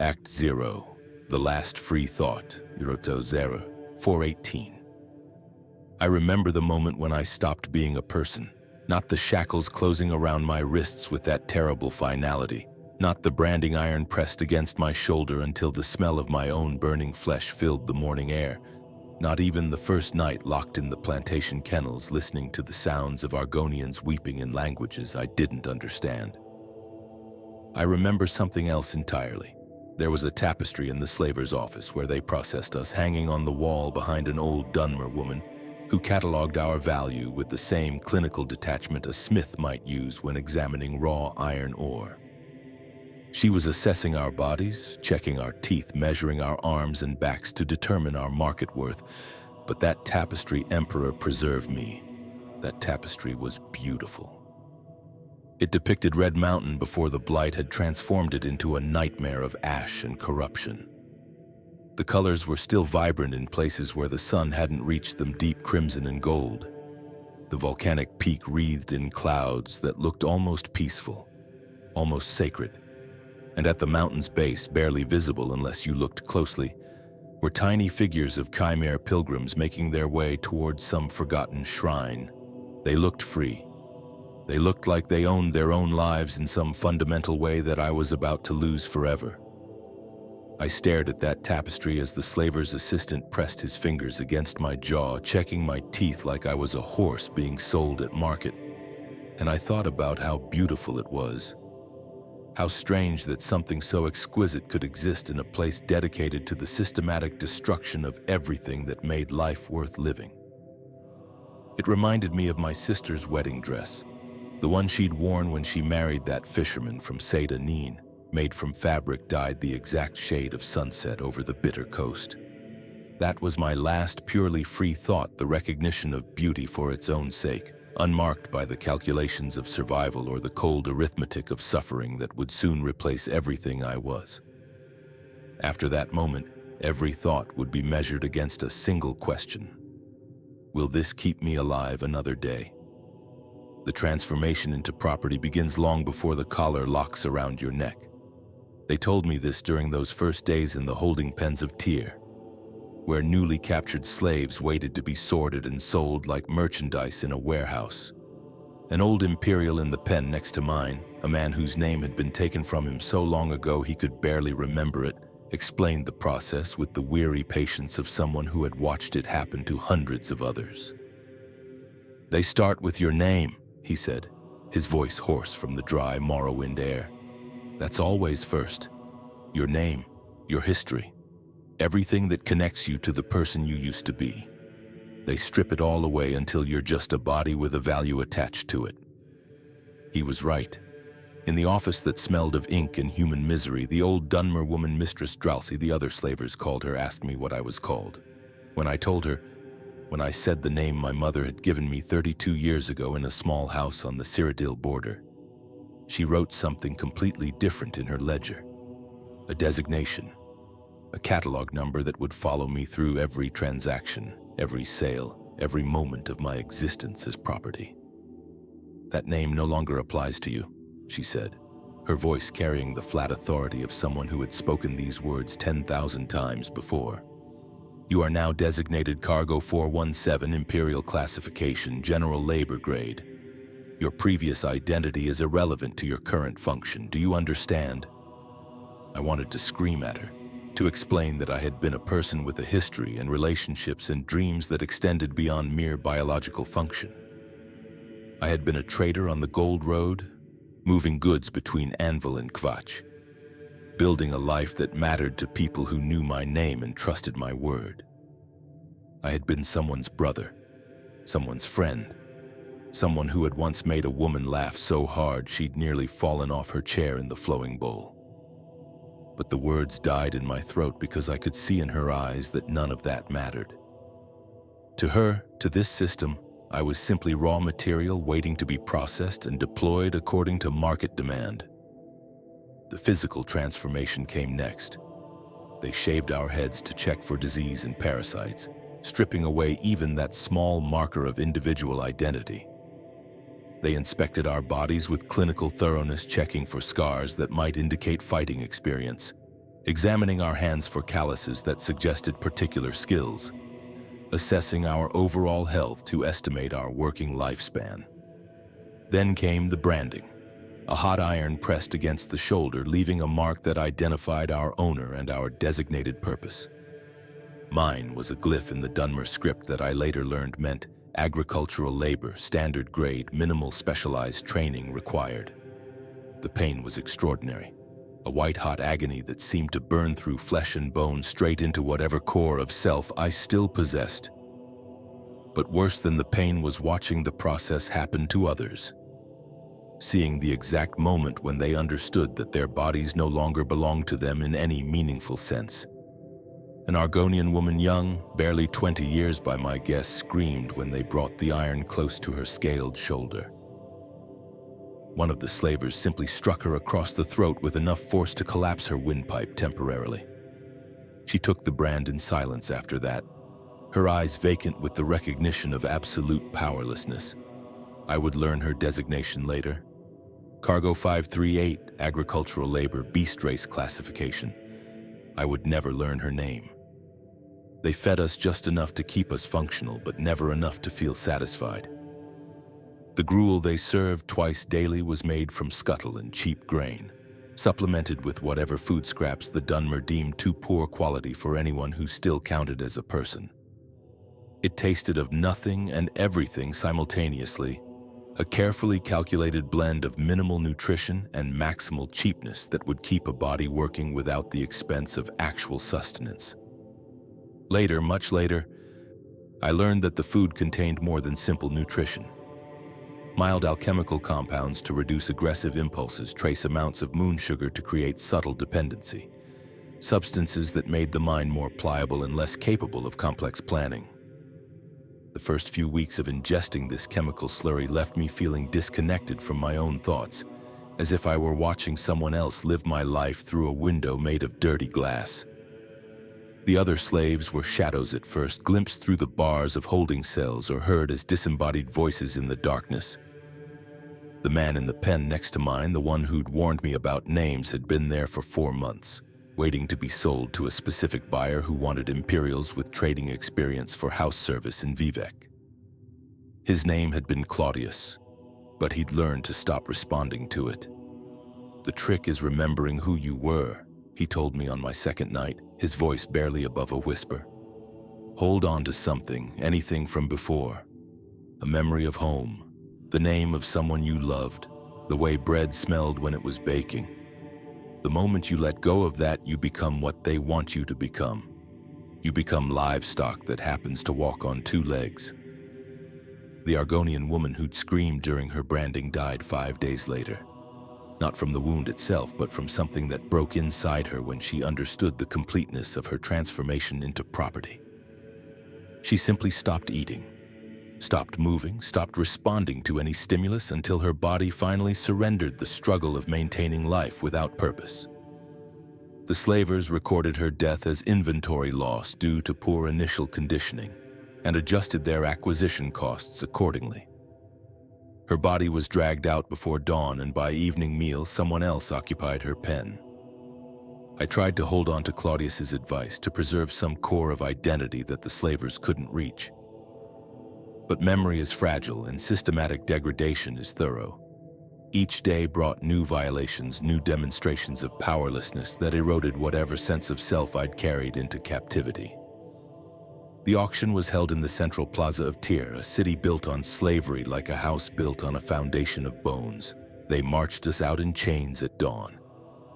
Act 0. The Last Free Thought, Iroto Zero, 418. I remember the moment when I stopped being a person, not the shackles closing around my wrists with that terrible finality, not the branding iron pressed against my shoulder until the smell of my own burning flesh filled the morning air, not even the first night locked in the plantation kennels listening to the sounds of Argonians weeping in languages I didn't understand. I remember something else entirely. There was a tapestry in the slaver's office where they processed us, hanging on the wall behind an old Dunmer woman who catalogued our value with the same clinical detachment a smith might use when examining raw iron ore. She was assessing our bodies, checking our teeth, measuring our arms and backs to determine our market worth, but that tapestry emperor preserved me. That tapestry was beautiful. It depicted Red Mountain before the Blight had transformed it into a nightmare of ash and corruption. The colors were still vibrant in places where the sun hadn't reached them, deep crimson and gold. The volcanic peak wreathed in clouds that looked almost peaceful, almost sacred. And at the mountain's base, barely visible unless you looked closely, were tiny figures of chimera pilgrims making their way towards some forgotten shrine. They looked free. They looked like they owned their own lives in some fundamental way that I was about to lose forever. I stared at that tapestry as the slaver's assistant pressed his fingers against my jaw, checking my teeth like I was a horse being sold at market. And I thought about how beautiful it was. How strange that something so exquisite could exist in a place dedicated to the systematic destruction of everything that made life worth living. It reminded me of my sister's wedding dress, the one she'd worn when she married that fisherman from Seda Neen, made from fabric dyed the exact shade of sunset over the bitter coast. That was my last purely free thought, the recognition of beauty for its own sake, unmarked by the calculations of survival or the cold arithmetic of suffering that would soon replace everything I was. After that moment, every thought would be measured against a single question. Will this keep me alive another day? The transformation into property begins long before the collar locks around your neck. They told me this during those first days in the holding pens of Tyr, where newly captured slaves waited to be sorted and sold like merchandise in a warehouse. An old Imperial in the pen next to mine, a man whose name had been taken from him so long ago he could barely remember it, explained the process with the weary patience of someone who had watched it happen to hundreds of others. "They start with your name," he said, his voice hoarse from the dry Morrowind air. "That's always first. Your name, your history, everything that connects you to the person you used to be. They strip it all away until you're just a body with a value attached to it." He was right. In the office that smelled of ink and human misery, the old Dunmer woman, Mistress Drowsy, the other slavers called her, asked me what I was called. When I said the name my mother had given me 32 years ago in a small house on the Cyrodiil border, she wrote something completely different in her ledger. A designation, a catalog number that would follow me through every transaction, every sale, every moment of my existence as property. "That name no longer applies to you," she said, her voice carrying the flat authority of someone who had spoken these words 10,000 times before. "You are now designated Cargo 417, Imperial classification, General Labor Grade. Your previous identity is irrelevant to your current function. Do you understand?" I wanted to scream at her, to explain that I had been a person with a history and relationships and dreams that extended beyond mere biological function. I had been a trader on the Gold Road, moving goods between Anvil and Kvatch, building a life that mattered to people who knew my name and trusted my word. I had been someone's brother, someone's friend, someone who had once made a woman laugh so hard she'd nearly fallen off her chair in the flowing bowl. But the words died in my throat because I could see in her eyes that none of that mattered. To her, to this system, I was simply raw material waiting to be processed and deployed according to market demand. The physical transformation came next. They shaved our heads to check for disease and parasites, stripping away even that small marker of individual identity. They inspected our bodies with clinical thoroughness, checking for scars that might indicate fighting experience, examining our hands for calluses that suggested particular skills, assessing our overall health to estimate our working lifespan. Then came the branding, a hot iron pressed against the shoulder, leaving a mark that identified our owner and our designated purpose. Mine was a glyph in the Dunmer script that I later learned meant agricultural labor, standard grade, minimal specialized training required. The pain was extraordinary, a white-hot agony that seemed to burn through flesh and bone straight into whatever core of self I still possessed. But worse than the pain was watching the process happen to others. Seeing the exact moment when they understood that their bodies no longer belonged to them in any meaningful sense. An Argonian woman, young, barely 20 years by my guess, screamed when they brought the iron close to her scaled shoulder. One of the slavers simply struck her across the throat with enough force to collapse her windpipe temporarily. She took the brand in silence after that, her eyes vacant with the recognition of absolute powerlessness. I would learn her designation later. Cargo 538, agricultural labor, beast race classification. I would never learn her name. They fed us just enough to keep us functional, but never enough to feel satisfied. The gruel they served twice daily was made from scuttle and cheap grain, supplemented with whatever food scraps the Dunmer deemed too poor quality for anyone who still counted as a person. It tasted of nothing and everything simultaneously, a carefully calculated blend of minimal nutrition and maximal cheapness that would keep a body working without the expense of actual sustenance. Later, much later, I learned that the food contained more than simple nutrition. Mild alchemical compounds to reduce aggressive impulses, trace amounts of moon sugar to create subtle dependency, substances that made the mind more pliable and less capable of complex planning. The first few weeks of ingesting this chemical slurry left me feeling disconnected from my own thoughts, as if I were watching someone else live my life through a window made of dirty glass. The other slaves were shadows at first, glimpsed through the bars of holding cells or heard as disembodied voices in the darkness. The man in the pen next to mine, the one who'd warned me about names, had been there for 4 months, waiting to be sold to a specific buyer who wanted Imperials with trading experience for house service in Vivek. His name had been Claudius, but he'd learned to stop responding to it. "The trick is remembering who you were," he told me on my second night, his voice barely above a whisper. "Hold on to something, anything from before. A memory of home, the name of someone you loved, the way bread smelled when it was baking. The moment you let go of that, you become what they want you to become. You become livestock that happens to walk on 2 legs." The Argonian woman who'd screamed during her branding died 5 days later. Not from the wound itself, but from something that broke inside her when she understood the completeness of her transformation into property. She simply stopped eating, stopped moving, stopped responding to any stimulus until her body finally surrendered the struggle of maintaining life without purpose. The slavers recorded her death as inventory loss due to poor initial conditioning and adjusted their acquisition costs accordingly. Her body was dragged out before dawn, and by evening meal, someone else occupied her pen. I tried to hold on to Claudius's advice to preserve some core of identity that the slavers couldn't reach. But memory is fragile and systematic degradation is thorough. Each day brought new violations, new demonstrations of powerlessness that eroded whatever sense of self I'd carried into captivity. The auction was held in the central plaza of Tyr, a city built on slavery like a house built on a foundation of bones. They marched us out in chains at dawn.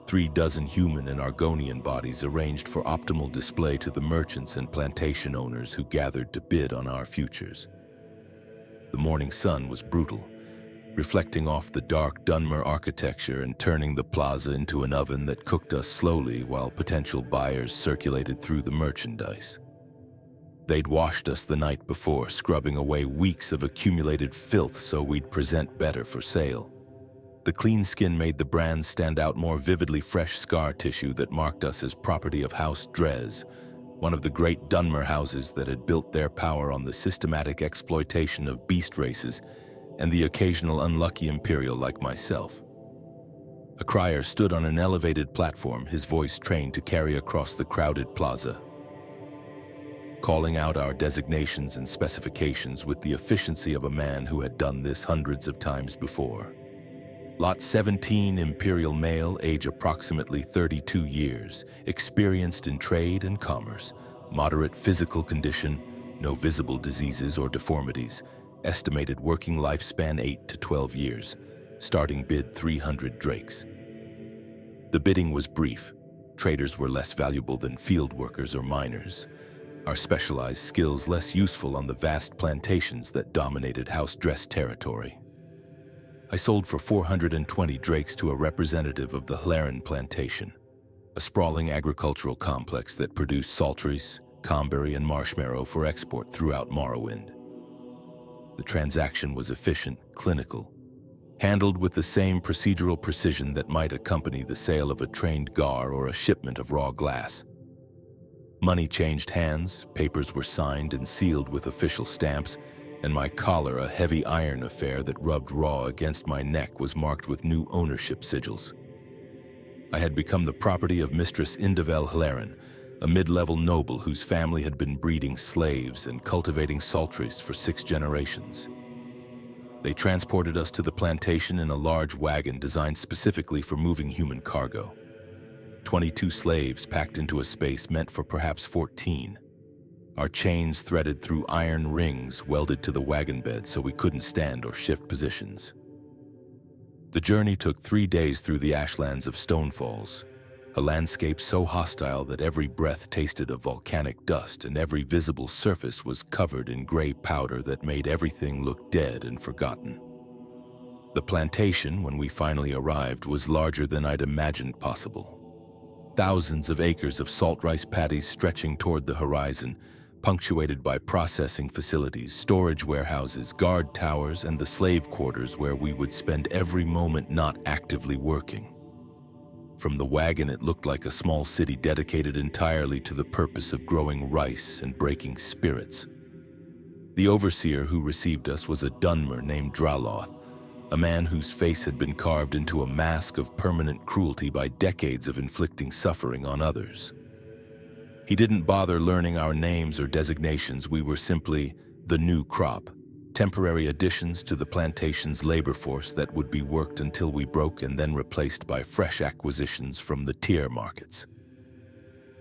3 dozen human and Argonian bodies arranged for optimal display to the merchants and plantation owners who gathered to bid on our futures. The morning sun was brutal, reflecting off the dark Dunmer architecture and turning the plaza into an oven that cooked us slowly while potential buyers circulated through the merchandise. They'd washed us the night before, scrubbing away weeks of accumulated filth so we'd present better for sale. The clean skin made the brands stand out more vividly, fresh scar tissue that marked us as property of House Dres, one of the great Dunmer houses that had built their power on the systematic exploitation of beast races and the occasional unlucky Imperial like myself. A crier stood on an elevated platform, his voice trained to carry across the crowded plaza, calling out our designations and specifications with the efficiency of a man who had done this hundreds of times before. Lot 17, Imperial male, age approximately 32 years, experienced in trade and commerce, moderate physical condition, no visible diseases or deformities, estimated working lifespan 8 to 12 years, starting bid 300 drakes. The bidding was brief. Traders were less valuable than field workers or miners, our specialized skills less useful on the vast plantations that dominated House Dres territory. I sold for 420 drakes to a representative of the Hlaren plantation, a sprawling agricultural complex that produced saltrice, comberry, and marshmallow for export throughout Morrowind. The transaction was efficient, clinical, handled with the same procedural precision that might accompany the sale of a trained gar or a shipment of raw glass. Money changed hands, papers were signed and sealed with official stamps, and my collar, a heavy iron affair that rubbed raw against my neck, was marked with new ownership sigils. I had become the property of Mistress Indevel Hlaren, a mid-level noble whose family had been breeding slaves and cultivating saltrice for 6 generations. They transported us to the plantation in a large wagon designed specifically for moving human cargo. 22 slaves packed into a space meant for perhaps 14. Our chains threaded through iron rings welded to the wagon bed so we couldn't stand or shift positions. The journey took 3 days through the ashlands of Stonefalls, a landscape so hostile that every breath tasted of volcanic dust and every visible surface was covered in gray powder that made everything look dead and forgotten. The plantation, when we finally arrived, was larger than I'd imagined possible. Thousands of acres of salt rice paddies stretching toward the horizon, punctuated by processing facilities, storage warehouses, guard towers, and the slave quarters where we would spend every moment not actively working. From the wagon, it looked like a small city dedicated entirely to the purpose of growing rice and breaking spirits. The overseer who received us was a Dunmer named Draloth, a man whose face had been carved into a mask of permanent cruelty by decades of inflicting suffering on others. He didn't bother learning our names or designations. We were simply the new crop, temporary additions to the plantation's labor force that would be worked until we broke and then replaced by fresh acquisitions from the tier markets.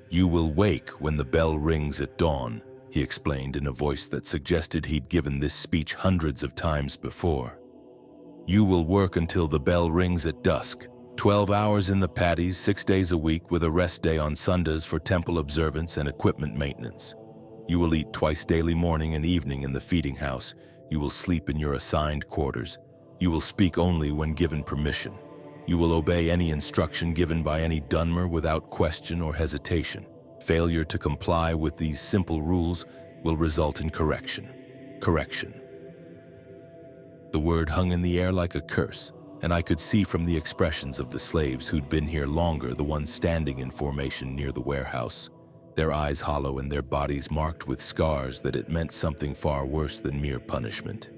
"You will wake when the bell rings at dawn," he explained in a voice that suggested he'd given this speech hundreds of times before. "You will work until the bell rings at dusk, 12 hours in the paddies, 6 days a week with a rest day on Sundays for temple observance and equipment maintenance. You will eat twice daily, morning and evening, in the feeding house. You will sleep in your assigned quarters. You will speak only when given permission. You will obey any instruction given by any Dunmer without question or hesitation. Failure to comply with these simple rules will result in correction. Correction." The word hung in the air like a curse, and I could see from the expressions of the slaves who'd been here longer, the ones standing in formation near the warehouse, their eyes hollow and their bodies marked with scars, that it meant something far worse than mere punishment.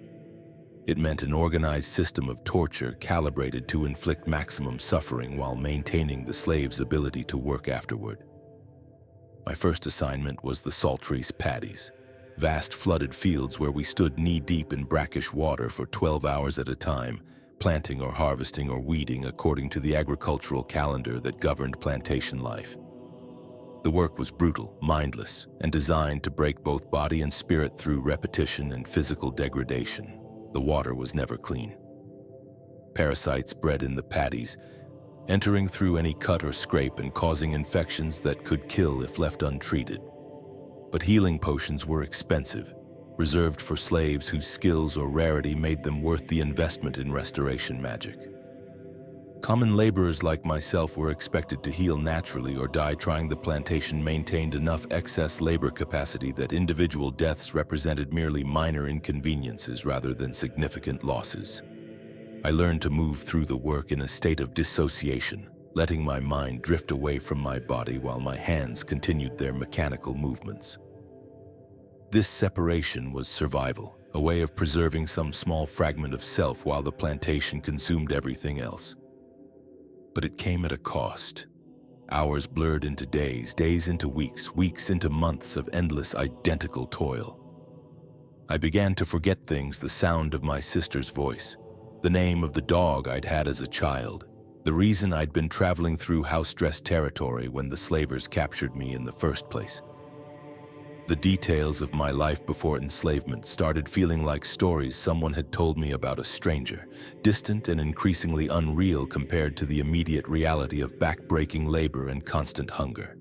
It meant an organized system of torture calibrated to inflict maximum suffering while maintaining the slave's ability to work afterward. My first assignment was the saltrice paddies, vast flooded fields where we stood knee-deep in brackish water for 12 hours at a time, planting or harvesting or weeding according to the agricultural calendar that governed plantation life. The work was brutal, mindless, and designed to break both body and spirit through repetition and physical degradation. The water was never clean. Parasites bred in the paddies, entering through any cut or scrape and causing infections that could kill if left untreated. But healing potions were expensive, reserved for slaves whose skills or rarity made them worth the investment in restoration magic. Common laborers like myself were expected to heal naturally or die trying. The plantation maintained enough excess labor capacity that individual deaths represented merely minor inconveniences rather than significant losses. I learned to move through the work in a state of dissociation, letting my mind drift away from my body while my hands continued their mechanical movements. This separation was survival, a way of preserving some small fragment of self while the plantation consumed everything else. But it came at a cost. Hours blurred into days, days into weeks, weeks into months of endless identical toil. I began to forget things: the sound of my sister's voice, the name of the dog I'd had as a child, the reason I'd been traveling through House Dres territory when the slavers captured me in the first place. The details of my life before enslavement started feeling like stories someone had told me about a stranger, distant and increasingly unreal compared to the immediate reality of back-breaking labor and constant hunger.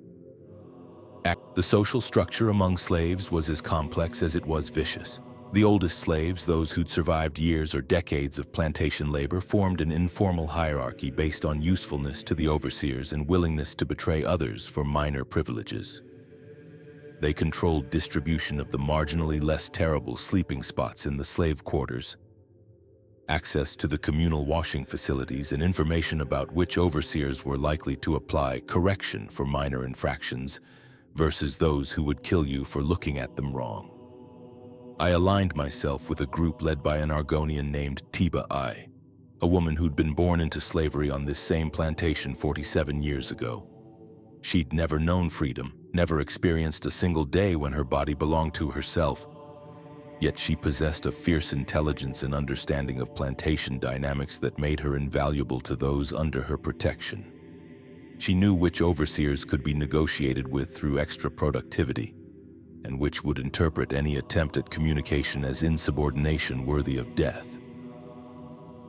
The social structure among slaves was as complex as it was vicious. The oldest slaves, those who'd survived years or decades of plantation labor, formed an informal hierarchy based on usefulness to the overseers and willingness to betray others for minor privileges. They controlled distribution of the marginally less terrible sleeping spots in the slave quarters, access to the communal washing facilities, and information about which overseers were likely to apply correction for minor infractions versus those who would kill you for looking at them wrong. I aligned myself with a group led by an Argonian named Tiba I, a woman who'd been born into slavery on this same plantation 47 years ago. She'd never known freedom, never experienced a single day when her body belonged to herself. Yet she possessed a fierce intelligence and understanding of plantation dynamics that made her invaluable to those under her protection. She knew which overseers could be negotiated with through extra productivity, and which would interpret any attempt at communication as insubordination worthy of death.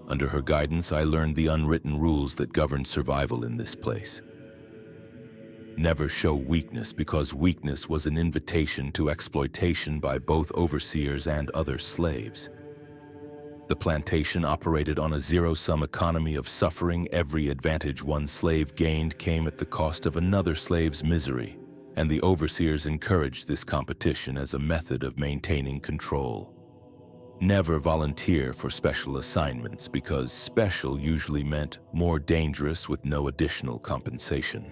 Under her guidance, I learned the unwritten rules that governed survival in this place. Never show weakness, because weakness was an invitation to exploitation by both overseers and other slaves. The plantation operated on a zero-sum economy of suffering. Every advantage one slave gained came at the cost of another slave's misery, and the overseers encouraged this competition as a method of maintaining control. Never volunteer for special assignments, because special usually meant more dangerous with no additional compensation.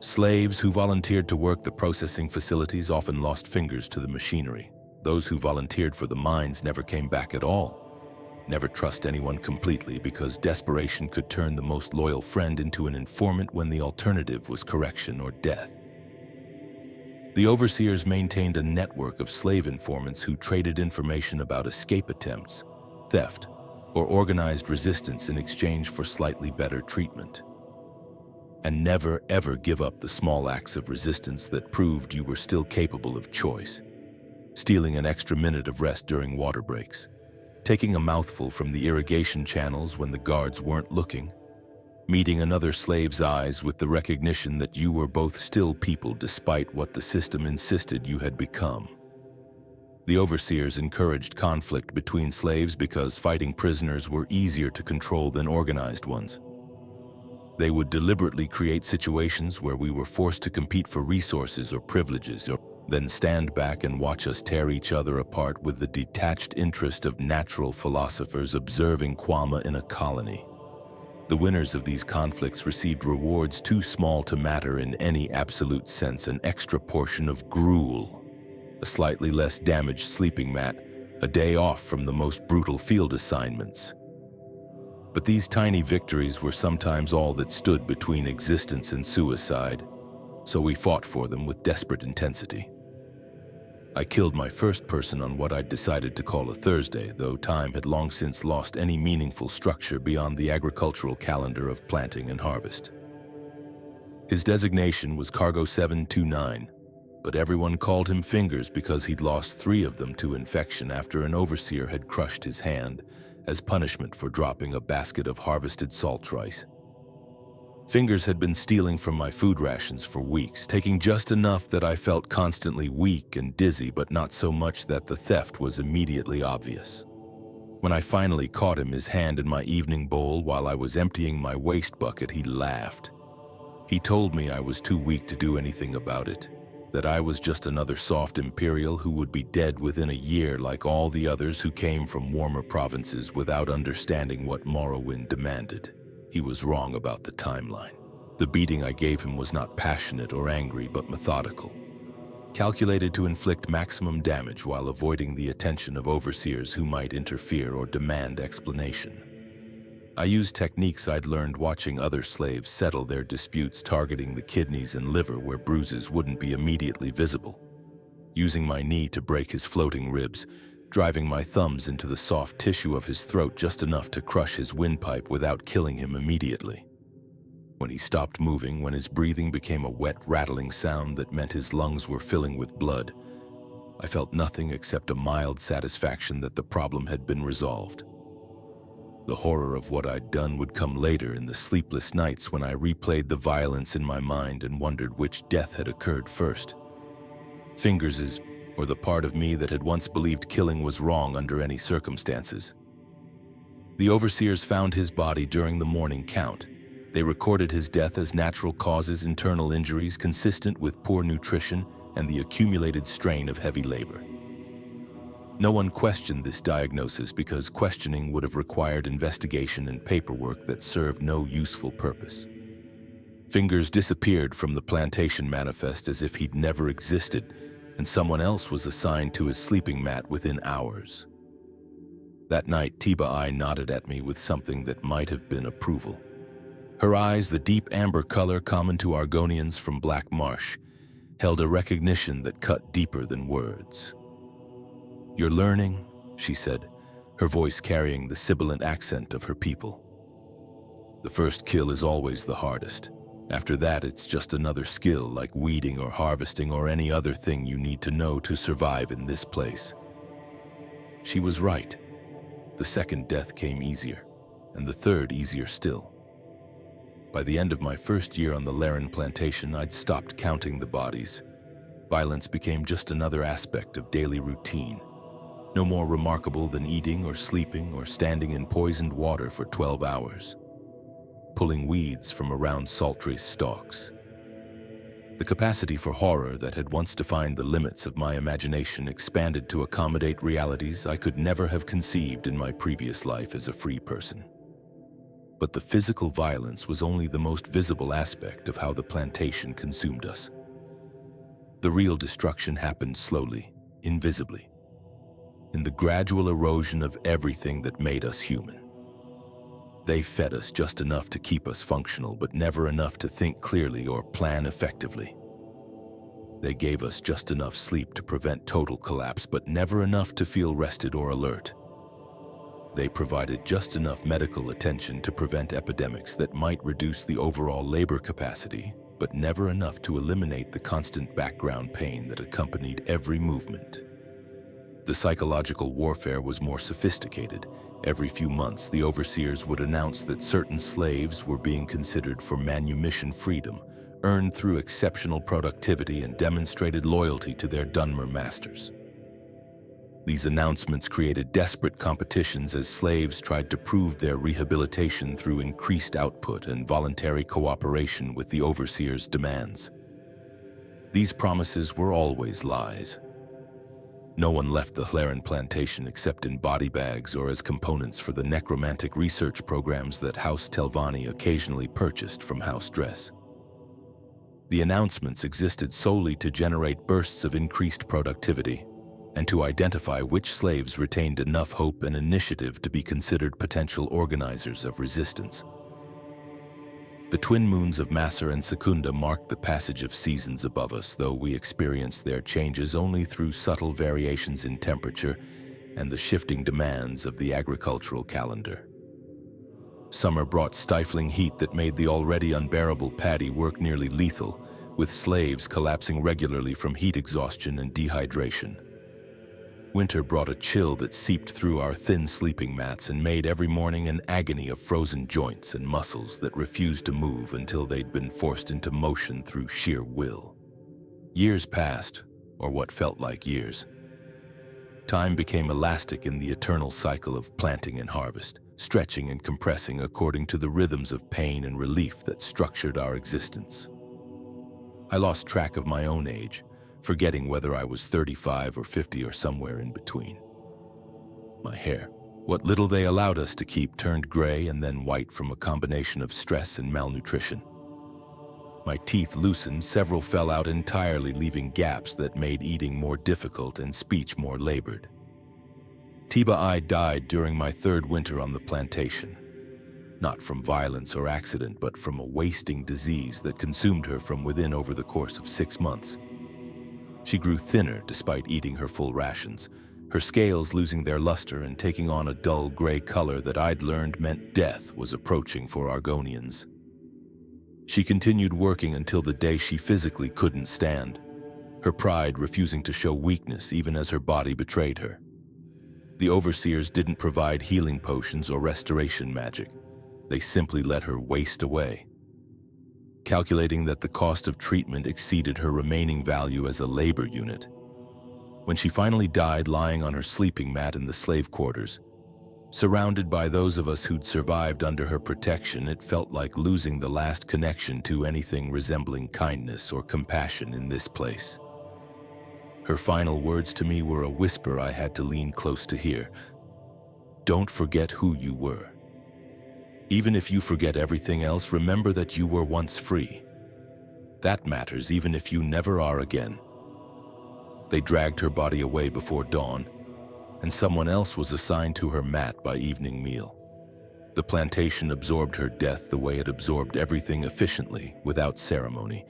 Slaves who volunteered to work the processing facilities often lost fingers to the machinery. Those who volunteered for the mines never came back at all. Never trust anyone completely, because desperation could turn the most loyal friend into an informant when the alternative was correction or death. The overseers maintained a network of slave informants who traded information about escape attempts, theft, or organized resistance in exchange for slightly better treatment. And never ever give up the small acts of resistance that proved you were still capable of choice. Stealing an extra minute of rest during water breaks, taking a mouthful from the irrigation channels when the guards weren't looking, meeting another slave's eyes with the recognition that you were both still people despite what the system insisted you had become. The overseers encouraged conflict between slaves because fighting prisoners were easier to control than organized ones. They would deliberately create situations where we were forced to compete for resources or privileges, or then stand back and watch us tear each other apart with the detached interest of natural philosophers observing Kwama in a colony. The winners of these conflicts received rewards too small to matter in any absolute sense: an extra portion of gruel, a slightly less damaged sleeping mat, a day off from the most brutal field assignments. But these tiny victories were sometimes all that stood between existence and suicide, so we fought for them with desperate intensity. I killed my first person on what I'd decided to call a Thursday, though time had long since lost any meaningful structure beyond the agricultural calendar of planting and harvest. His designation was Cargo 729, but everyone called him Fingers because he'd lost 3 of them to infection after an overseer had crushed his hand as punishment for dropping a basket of harvested saltrice. Fingers had been stealing from my food rations for weeks, taking just enough that I felt constantly weak and dizzy, but not so much that the theft was immediately obvious. When I finally caught him, his hand in my evening bowl while I was emptying my waste bucket, he laughed. He told me I was too weak to do anything about it, that I was just another soft Imperial who would be dead within a year like all the others who came from warmer provinces without understanding what Morrowind demanded. He was wrong about the timeline. The beating I gave him was not passionate or angry, but methodical, calculated to inflict maximum damage while avoiding the attention of overseers who might interfere or demand explanation. I used techniques I'd learned watching other slaves settle their disputes, targeting the kidneys and liver where bruises wouldn't be immediately visible. Using my knee to break his floating ribs, driving my thumbs into the soft tissue of his throat just enough to crush his windpipe without killing him immediately. When he stopped moving, when his breathing became a wet, rattling sound that meant his lungs were filling with blood, I felt nothing except a mild satisfaction that the problem had been resolved. The horror of what I'd done would come later in the sleepless nights when I replayed the violence in my mind and wondered which death had occurred first. Fingers's, or the part of me that had once believed killing was wrong under any circumstances. The overseers found his body during the morning count. They recorded his death as natural causes, internal injuries consistent with poor nutrition and the accumulated strain of heavy labor. No one questioned this diagnosis because questioning would have required investigation and paperwork that served no useful purpose. Fingers disappeared from the plantation manifest as if he'd never existed, and someone else was assigned to his sleeping mat within hours. That night, Tiba nodded at me with something that might have been approval. Her eyes, the deep amber color common to Argonians from Black Marsh, held a recognition that cut deeper than words. "You're learning," she said, her voice carrying the sibilant accent of her people. "The first kill is always the hardest. After that, it's just another skill like weeding or harvesting or any other thing you need to know to survive in this place." She was right. The second death came easier, and the third easier still. By the end of my first year on the Laren plantation, I'd stopped counting the bodies. Violence became just another aspect of daily routine. No more remarkable than eating or sleeping or standing in poisoned water for 12 hours, pulling weeds from around saltrice stalks. The capacity for horror that had once defined the limits of my imagination expanded to accommodate realities I could never have conceived in my previous life as a free person. But the physical violence was only the most visible aspect of how the plantation consumed us. The real destruction happened slowly, invisibly, in the gradual erosion of everything that made us human. They fed us just enough to keep us functional, but never enough to think clearly or plan effectively. They gave us just enough sleep to prevent total collapse, but never enough to feel rested or alert. They provided just enough medical attention to prevent epidemics that might reduce the overall labor capacity, but never enough to eliminate the constant background pain that accompanied every movement. The psychological warfare was more sophisticated. Every few months, the overseers would announce that certain slaves were being considered for manumission freedom, earned through exceptional productivity and demonstrated loyalty to their Dunmer masters. These announcements created desperate competitions as slaves tried to prove their rehabilitation through increased output and voluntary cooperation with the overseers' demands. These promises were always lies. No one left the Laren plantation except in body bags or as components for the necromantic research programs that House Telvanni occasionally purchased from House Dres. The announcements existed solely to generate bursts of increased productivity and to identify which slaves retained enough hope and initiative to be considered potential organizers of resistance. The twin moons of Masser and Secunda marked the passage of seasons above us, though we experienced their changes only through subtle variations in temperature and the shifting demands of the agricultural calendar. Summer brought stifling heat that made the already unbearable paddy work nearly lethal, with slaves collapsing regularly from heat exhaustion and dehydration. Winter brought a chill that seeped through our thin sleeping mats and made every morning an agony of frozen joints and muscles that refused to move until they'd been forced into motion through sheer will. Years passed, or what felt like years. Time became elastic in the eternal cycle of planting and harvest, stretching and compressing according to the rhythms of pain and relief that structured our existence. I lost track of my own age, forgetting whether I was 35 or 50 or somewhere in between. My hair, what little they allowed us to keep, turned gray and then white from a combination of stress and malnutrition. My teeth loosened, several fell out entirely, leaving gaps that made eating more difficult and speech more labored. Tiba died during my third winter on the plantation. not from violence or accident, but from a wasting disease that consumed her from within over the course of 6 months. She grew thinner despite eating her full rations, her scales losing their luster and taking on a dull gray color that I'd learned meant death was approaching for Argonians. She continued working until the day she physically couldn't stand, her pride refusing to show weakness even as her body betrayed her. The overseers didn't provide healing potions or restoration magic. They simply let her waste away. Calculating that the cost of treatment exceeded her remaining value as a labor unit. When she finally died lying on her sleeping mat in the slave quarters, surrounded by those of us who'd survived under her protection, it felt like losing the last connection to anything resembling kindness or compassion in this place. Her final words to me were a whisper I had to lean close to hear. Don't forget who you were. Even if you forget everything else, remember that you were once free. That matters even if you never are again. They dragged her body away before dawn, and someone else was assigned to her mat by evening meal. The plantation absorbed her death the way it absorbed everything efficiently, without ceremony,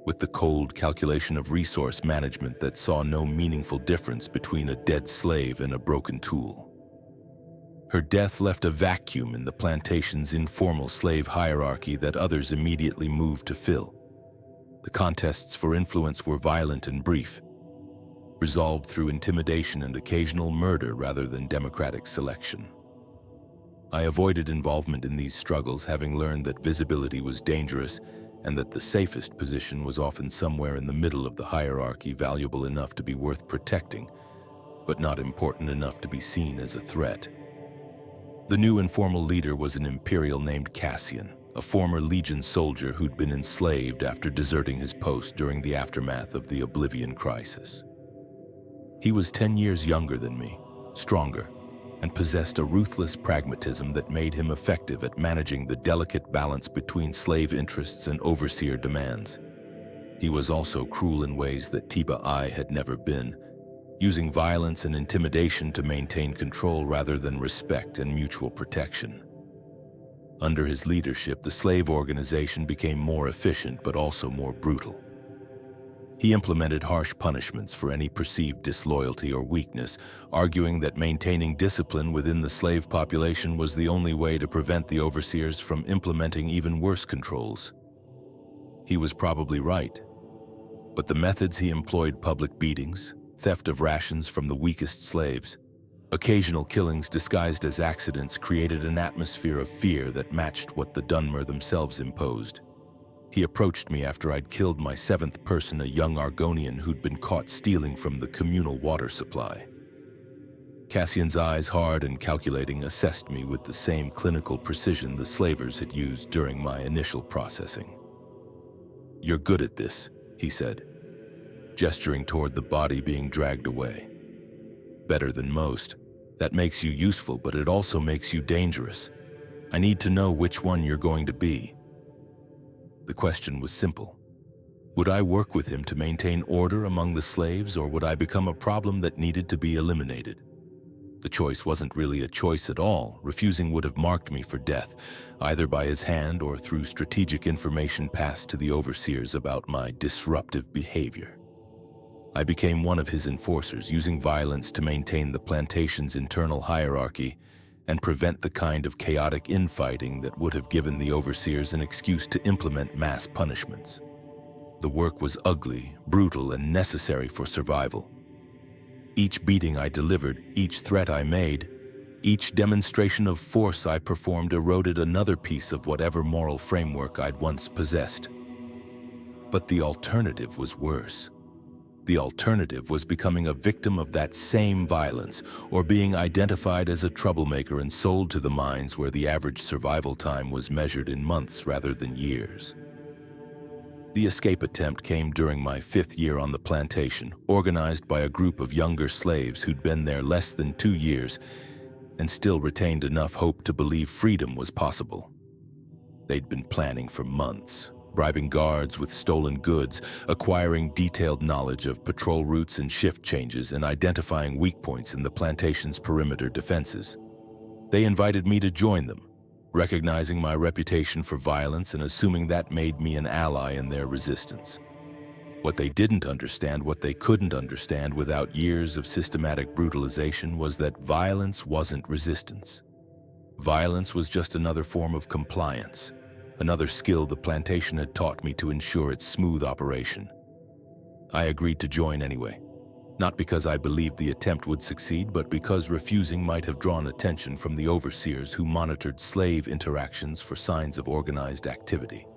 with the cold calculation of resource management that saw no meaningful difference between a dead slave and a broken tool. Her death left a vacuum in the plantation's informal slave hierarchy that others immediately moved to fill. The contests for influence were violent and brief, resolved through intimidation and occasional murder rather than democratic selection. I avoided involvement in these struggles, having learned that visibility was dangerous and that the safest position was often somewhere in the middle of the hierarchy, valuable enough to be worth protecting, but not important enough to be seen as a threat. The new informal leader was an Imperial named Cassian, a former Legion soldier who'd been enslaved after deserting his post during the aftermath of the Oblivion crisis. He was 10 years younger than me, stronger, and possessed a ruthless pragmatism that made him effective at managing the delicate balance between slave interests and overseer demands. He was also cruel in ways that Tiba I had never been, using violence and intimidation to maintain control rather than respect and mutual protection. Under his leadership, the slave organization became more efficient but also more brutal. He implemented harsh punishments for any perceived disloyalty or weakness, arguing that maintaining discipline within the slave population was the only way to prevent the overseers from implementing even worse controls. He was probably right, but the methods he employed, public beatings, theft of rations from the weakest slaves, occasional killings disguised as accidents, created an atmosphere of fear that matched what the Dunmer themselves imposed. He approached me after I'd killed my 7th person, a young Argonian who'd been caught stealing from the communal water supply. Cassian's eyes, hard and calculating, assessed me with the same clinical precision the slavers had used during my initial processing. "You're good at this," he said, gesturing toward the body being dragged away. "Better than most. That makes you useful, but it also makes you dangerous. I need to know which one you're going to be." The question was simple. Would I work with him to maintain order among the slaves, or would I become a problem that needed to be eliminated? The choice wasn't really a choice at all. Refusing would have marked me for death, either by his hand or through strategic information passed to the overseers about my disruptive behavior. I became one of his enforcers, using violence to maintain the plantation's internal hierarchy and prevent the kind of chaotic infighting that would have given the overseers an excuse to implement mass punishments. The work was ugly, brutal, and necessary for survival. Each beating I delivered, each threat I made, each demonstration of force I performed eroded another piece of whatever moral framework I'd once possessed. But the alternative was worse. The alternative was becoming a victim of that same violence, or being identified as a troublemaker and sold to the mines where the average survival time was measured in months rather than years. The escape attempt came during my 5th year on the plantation, organized by a group of younger slaves who'd been there less than 2 years and still retained enough hope to believe freedom was possible. They'd been planning for months, bribing guards with stolen goods, acquiring detailed knowledge of patrol routes and shift changes, and identifying weak points in the plantation's perimeter defenses. They invited me to join them, recognizing my reputation for violence and assuming that made me an ally in their resistance. What they didn't understand, what they couldn't understand without years of systematic brutalization, was that violence wasn't resistance. Violence was just another form of compliance, another skill the plantation had taught me to ensure its smooth operation. I agreed to join anyway, not because I believed the attempt would succeed, but because refusing might have drawn attention from the overseers who monitored slave interactions for signs of organized activity.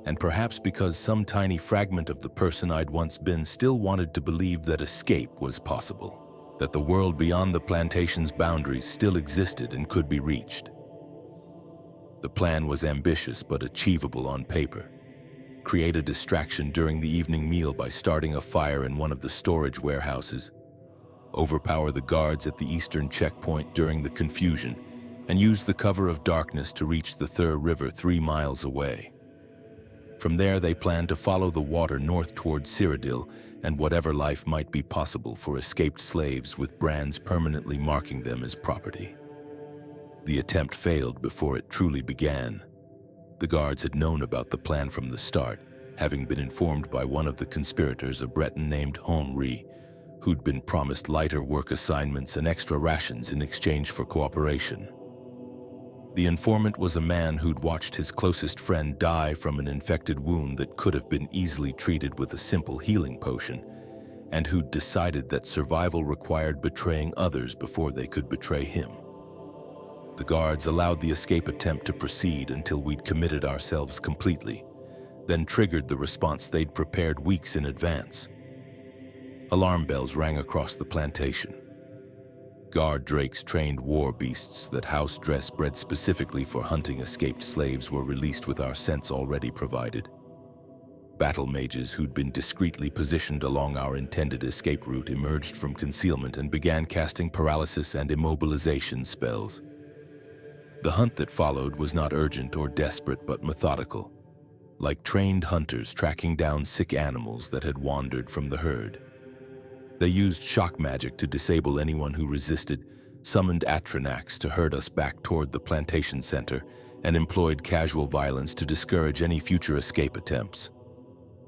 And perhaps because some tiny fragment of the person I'd once been still wanted to believe that escape was possible, that the world beyond the plantation's boundaries still existed and could be reached. The plan was ambitious but achievable on paper. Create a distraction during the evening meal by starting a fire in one of the storage warehouses, overpower the guards at the eastern checkpoint during the confusion, and use the cover of darkness to reach the Thur River 3 miles away. From there, they planned to follow the water north toward Cyrodiil and whatever life might be possible for escaped slaves with brands permanently marking them as property. The attempt failed before it truly began. The guards had known about the plan from the start, having been informed by one of the conspirators, a Breton named Henri, who'd been promised lighter work assignments and extra rations in exchange for cooperation. The informant was a man who'd watched his closest friend die from an infected wound that could have been easily treated with a simple healing potion, and who'd decided that survival required betraying others before they could betray him. The guards allowed the escape attempt to proceed until we'd committed ourselves completely, then triggered the response they'd prepared weeks in advance. Alarm bells rang across the plantation. Guard drakes, trained war beasts that House Dres bred specifically for hunting escaped slaves, were released with our scents already provided. Battle mages who'd been discreetly positioned along our intended escape route emerged from concealment and began casting paralysis and immobilization spells. The hunt that followed was not urgent or desperate, but methodical, like trained hunters tracking down sick animals that had wandered from the herd. They used shock magic to disable anyone who resisted, summoned Atranax to herd us back toward the plantation center, and employed casual violence to discourage any future escape attempts.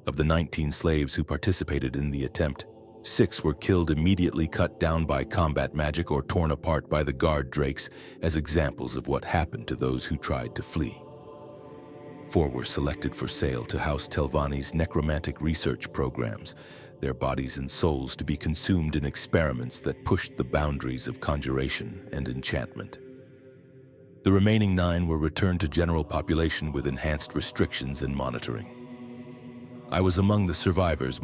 Of the 19 slaves who participated in the attempt, 6 were killed immediately, cut down by combat magic, or torn apart by the guard drakes as examples of what happened to those who tried to flee. 4 were selected for sale to House Telvanni's necromantic research programs, their bodies and souls to be consumed in experiments that pushed the boundaries of conjuration and enchantment. The remaining 9 were returned to general population with enhanced restrictions and monitoring. I was among the survivors,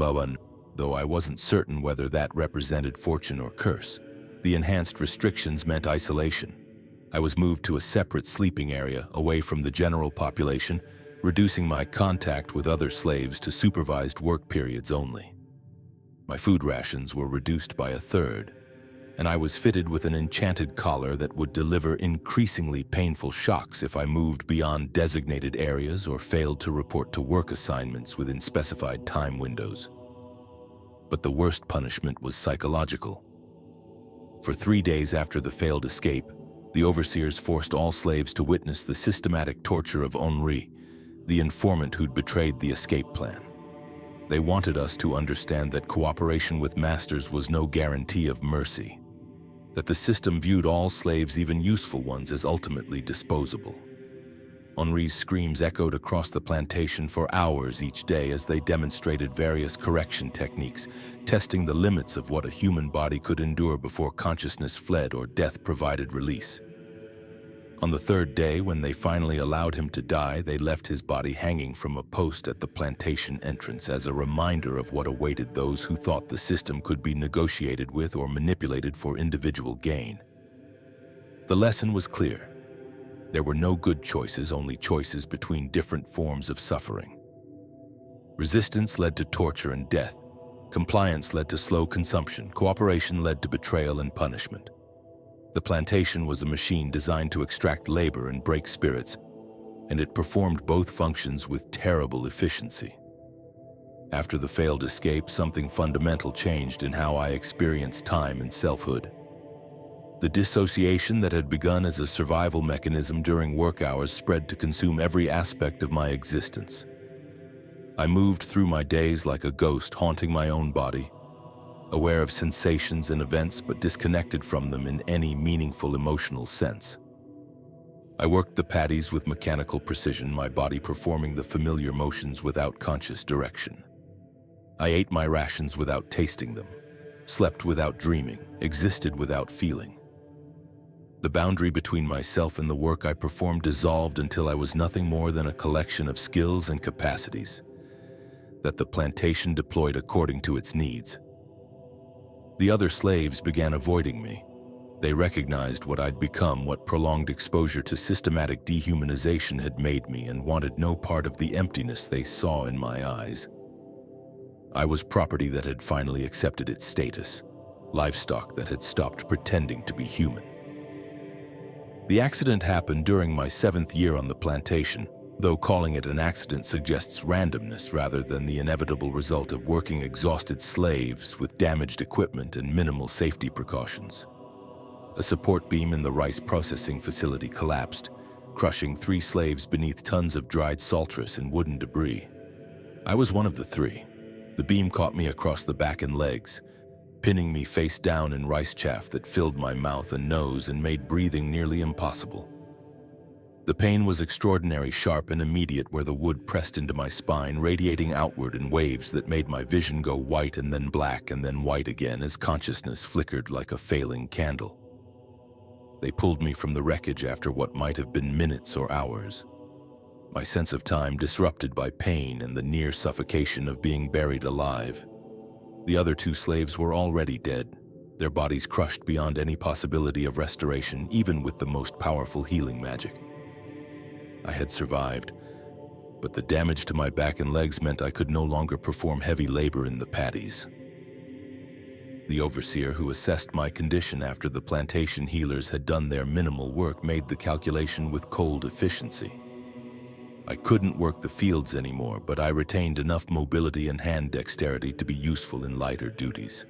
though I wasn't certain whether that represented fortune or curse. The enhanced restrictions meant isolation. I was moved to a separate sleeping area away from the general population, reducing my contact with other slaves to supervised work periods only. My food rations were reduced by 1/3, and I was fitted with an enchanted collar that would deliver increasingly painful shocks if I moved beyond designated areas or failed to report to work assignments within specified time windows. But the worst punishment was psychological. For 3 days after the failed escape, the overseers forced all slaves to witness the systematic torture of Henri, the informant who'd betrayed the escape plan. They wanted us to understand that cooperation with masters was no guarantee of mercy, that the system viewed all slaves, even useful ones, as ultimately disposable. Henri's screams echoed across the plantation for hours each day as they demonstrated various correction techniques, testing the limits of what a human body could endure before consciousness fled or death provided release. On the 3rd day, when they finally allowed him to die, they left his body hanging from a post at the plantation entrance as a reminder of what awaited those who thought the system could be negotiated with or manipulated for individual gain. The lesson was clear. There were no good choices, only choices between different forms of suffering. Resistance led to torture and death. Compliance led to slow consumption. Cooperation led to betrayal and punishment. The plantation was a machine designed to extract labor and break spirits, and it performed both functions with terrible efficiency. After the failed escape, something fundamental changed in how I experienced time and selfhood. The dissociation that had begun as a survival mechanism during work hours spread to consume every aspect of my existence. I moved through my days like a ghost haunting my own body, aware of sensations and events but disconnected from them in any meaningful emotional sense. I worked the patties with mechanical precision, my body performing the familiar motions without conscious direction. I ate my rations without tasting them, slept without dreaming, existed without feeling. The boundary between myself and the work I performed dissolved until I was nothing more than a collection of skills and capacities that the plantation deployed according to its needs. The other slaves began avoiding me. They recognized what I'd become, what prolonged exposure to systematic dehumanization had made me, and wanted no part of the emptiness they saw in my eyes. I was property that had finally accepted its status, livestock that had stopped pretending to be human. The accident happened during my 7th year on the plantation, though calling it an accident suggests randomness rather than the inevitable result of working exhausted slaves with damaged equipment and minimal safety precautions. A support beam in the rice processing facility collapsed, crushing 3 slaves beneath tons of dried saltrice and wooden debris. I was one of the 3. The beam caught me across the back and legs, pinning me face down in rice chaff that filled my mouth and nose and made breathing nearly impossible. The pain was extraordinarily sharp and immediate where the wood pressed into my spine, radiating outward in waves that made my vision go white and then black and then white again as consciousness flickered like a failing candle. They pulled me from the wreckage after what might have been minutes or hours, my sense of time disrupted by pain and the near suffocation of being buried alive. The other 2 slaves were already dead, their bodies crushed beyond any possibility of restoration, even with the most powerful healing magic. I had survived, but the damage to my back and legs meant I could no longer perform heavy labor in the paddies. The overseer who assessed my condition after the plantation healers had done their minimal work made the calculation with cold efficiency. I couldn't work the fields anymore, but I retained enough mobility and hand dexterity to be useful in lighter duties.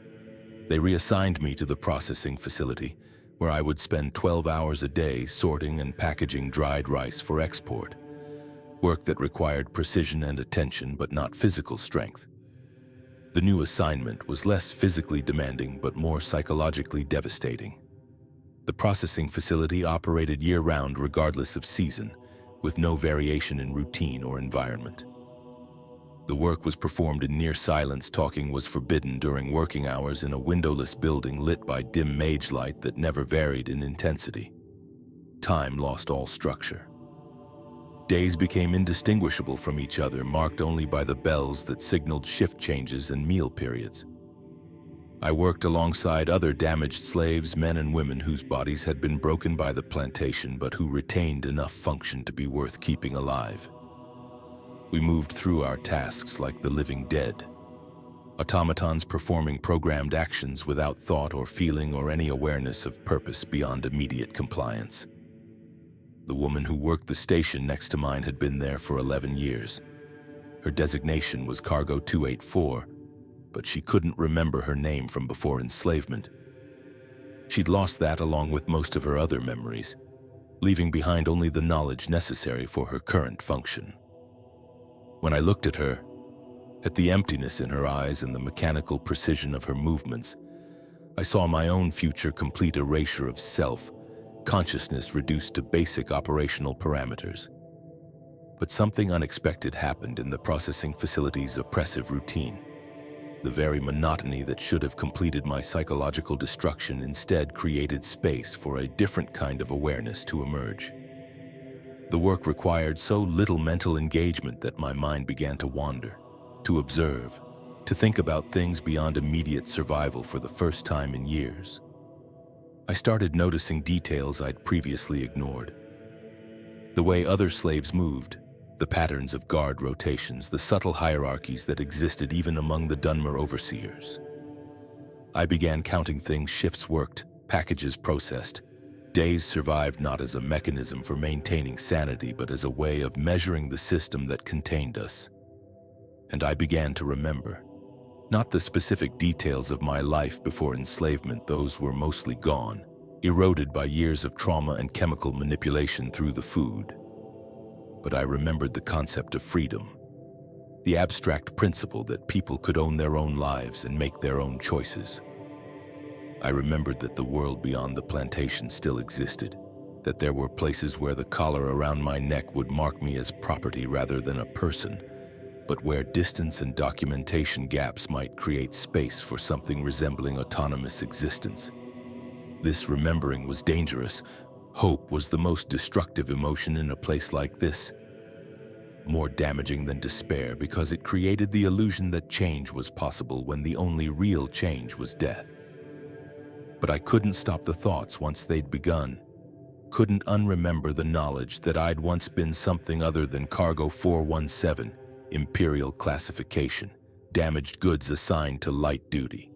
They reassigned me to the processing facility, where I would spend 12 hours a day sorting and packaging dried rice for export, work that required precision and attention but not physical strength. The new assignment was less physically demanding but more psychologically devastating. The processing facility operated year-round regardless of season, with no variation in routine or environment. The work was performed in near silence. Talking was forbidden during working hours in a windowless building lit by dim mage light that never varied in intensity. Time lost all structure. Days became indistinguishable from each other, marked only by the bells that signaled shift changes and meal periods. I worked alongside other damaged slaves, men and women whose bodies had been broken by the plantation but who retained enough function to be worth keeping alive. We moved through our tasks like the living dead, automatons performing programmed actions without thought or feeling or any awareness of purpose beyond immediate compliance. The woman who worked the station next to mine had been there for 11 years. Her designation was Cargo 284, but she couldn't remember her name from before enslavement. She'd lost that along with most of her other memories, leaving behind only the knowledge necessary for her current function. When I looked at her, at the emptiness in her eyes and the mechanical precision of her movements, I saw my own future complete erasure of self, consciousness reduced to basic operational parameters. But something unexpected happened in the processing facility's oppressive routine. The very monotony that should have completed my psychological destruction instead created space for a different kind of awareness to emerge. The work required so little mental engagement that my mind began to wander, to observe, to think about things beyond immediate survival for the first time in years. I started noticing details I'd previously ignored. The way other slaves moved, the patterns of guard rotations, the subtle hierarchies that existed even among the Dunmer overseers. I began counting things: shifts worked, packages processed, days survived, not as a mechanism for maintaining sanity, but as a way of measuring the system that contained us. And I began to remember. Not the specific details of my life before enslavement, those were mostly gone, eroded by years of trauma and chemical manipulation through the food. But I remembered the concept of freedom, the abstract principle that people could own their own lives and make their own choices. I remembered that the world beyond the plantation still existed, that there were places where the collar around my neck would mark me as property rather than a person, but where distance and documentation gaps might create space for something resembling autonomous existence. This remembering was dangerous. Hope was the most destructive emotion in a place like this, more damaging than despair because it created the illusion that change was possible when the only real change was death. But I couldn't stop the thoughts once they'd begun. Couldn't unremember the knowledge that I'd once been something other than Cargo 417, Imperial classification, damaged goods assigned to light duty.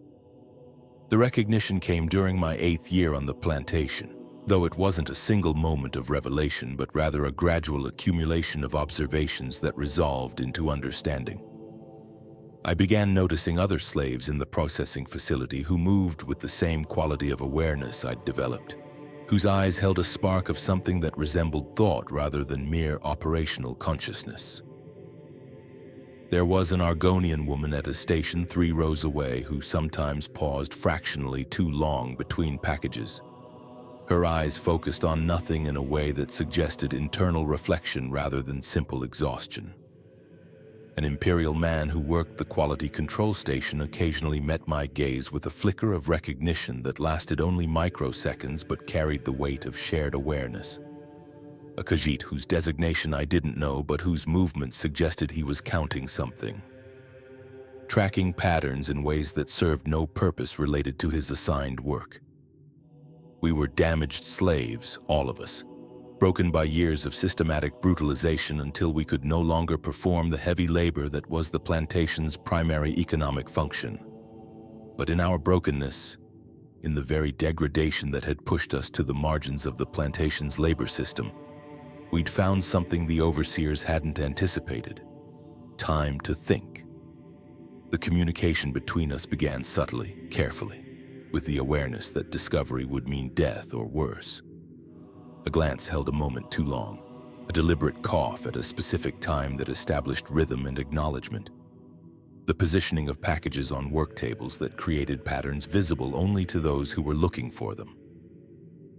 The recognition came during my 8th year on the plantation, though it wasn't a single moment of revelation, but rather a gradual accumulation of observations that resolved into understanding. I began noticing other slaves in the processing facility who moved with the same quality of awareness I'd developed, whose eyes held a spark of something that resembled thought rather than mere operational consciousness. There was an Argonian woman at a station 3 rows away who sometimes paused fractionally too long between packages. Her eyes focused on nothing in a way that suggested internal reflection rather than simple exhaustion. An Imperial man who worked the quality control station occasionally met my gaze with a flicker of recognition that lasted only microseconds but carried the weight of shared awareness. A Khajiit whose designation I didn't know but whose movements suggested he was counting something, tracking patterns in ways that served no purpose related to his assigned work. We were damaged slaves, all of us, broken by years of systematic brutalization until we could no longer perform the heavy labor that was the plantation's primary economic function. But in our brokenness, in the very degradation that had pushed us to the margins of the plantation's labor system, we'd found something the overseers hadn't anticipated: time to think. The communication between us began subtly, carefully, with the awareness that discovery would mean death or worse. A glance held a moment too long, a deliberate cough at a specific time that established rhythm and acknowledgement. The positioning of packages on work tables that created patterns visible only to those who were looking for them.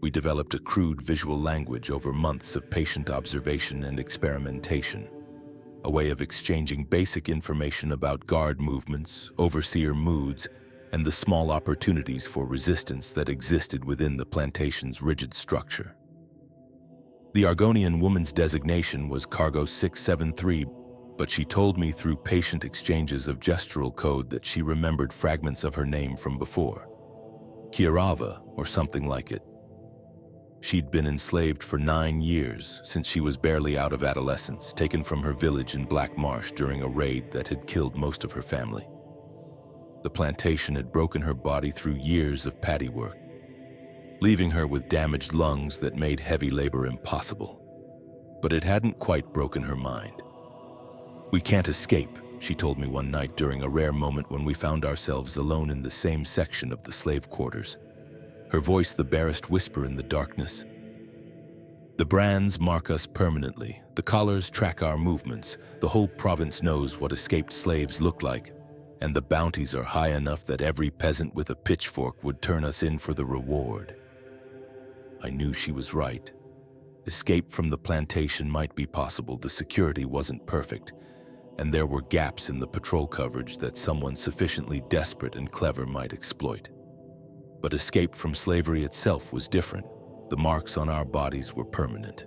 We developed a crude visual language over months of patient observation and experimentation, a way of exchanging basic information about guard movements, overseer moods, and the small opportunities for resistance that existed within the plantation's rigid structure. The Argonian woman's designation was Cargo 673, but she told me through patient exchanges of gestural code that she remembered fragments of her name from before. Kiarava, or something like it. She'd been enslaved for 9 years, since she was barely out of adolescence, taken from her village in Black Marsh during a raid that had killed most of her family. The plantation had broken her body through years of paddy work, leaving her with damaged lungs that made heavy labor impossible. But it hadn't quite broken her mind. "We can't escape," she told me one night during a rare moment when we found ourselves alone in the same section of the slave quarters, her voice the barest whisper in the darkness. "The brands mark us permanently, the collars track our movements, the whole province knows what escaped slaves look like, and the bounties are high enough that every peasant with a pitchfork would turn us in for the reward." I knew she was right. Escape from the plantation might be possible, the security wasn't perfect, and there were gaps in the patrol coverage that someone sufficiently desperate and clever might exploit. But escape from slavery itself was different. The marks on our bodies were permanent.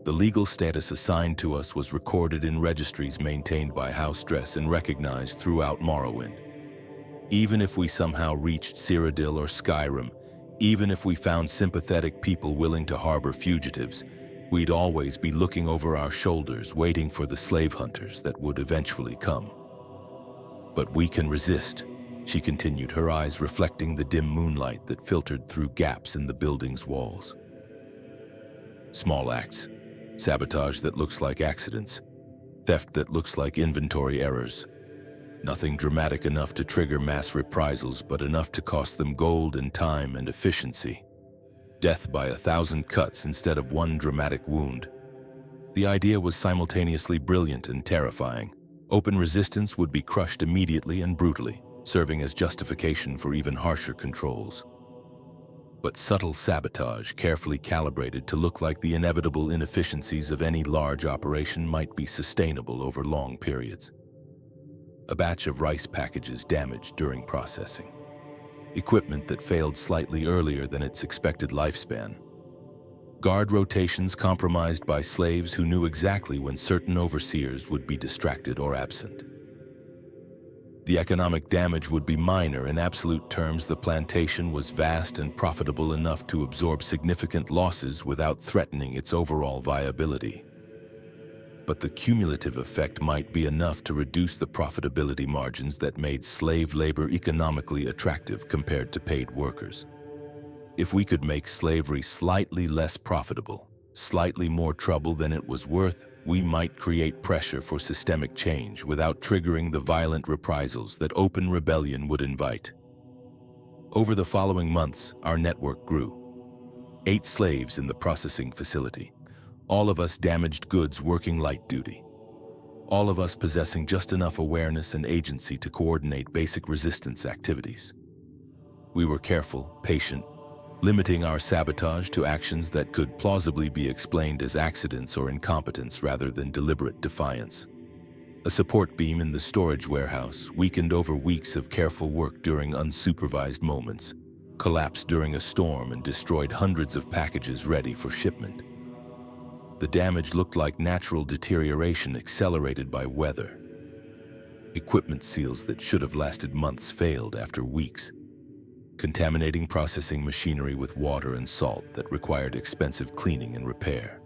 The legal status assigned to us was recorded in registries maintained by House Dres and recognized throughout Morrowind. Even if we somehow reached Cyrodiil or Skyrim, even if we found sympathetic people willing to harbor fugitives, we'd always be looking over our shoulders, waiting for the slave hunters that would eventually come. "But we can resist," she continued, her eyes reflecting the dim moonlight that filtered through gaps in the building's walls. "Small acts, sabotage that looks like accidents, theft that looks like inventory errors. Nothing dramatic enough to trigger mass reprisals, but enough to cost them gold and time and efficiency. Death by 1,000 cuts instead of one dramatic wound. The idea was simultaneously brilliant and terrifying. Open resistance would be crushed immediately and brutally, serving as justification for even harsher controls. But subtle sabotage, carefully calibrated to look like the inevitable inefficiencies of any large operation, might be sustainable over long periods. A batch of rice packages damaged during processing. Equipment that failed slightly earlier than its expected lifespan. Guard rotations compromised by slaves who knew exactly when certain overseers would be distracted or absent. The economic damage would be minor. In absolute terms, the plantation was vast and profitable enough to absorb significant losses without threatening its overall viability. But the cumulative effect might be enough to reduce the profitability margins that made slave labor economically attractive compared to paid workers. If we could make slavery slightly less profitable, slightly more trouble than it was worth, we might create pressure for systemic change without triggering the violent reprisals that open rebellion would invite. Over the following months, our network grew. 8 slaves in the processing facility. All of us damaged goods working light duty. All of us possessing just enough awareness and agency to coordinate basic resistance activities. We were careful, patient, limiting our sabotage to actions that could plausibly be explained as accidents or incompetence rather than deliberate defiance. A support beam in the storage warehouse, weakened over weeks of careful work during unsupervised moments, collapsed during a storm and destroyed hundreds of packages ready for shipment. The damage looked like natural deterioration accelerated by weather. Equipment seals that should have lasted months failed after weeks, contaminating processing machinery with water and salt that required expensive cleaning and repair.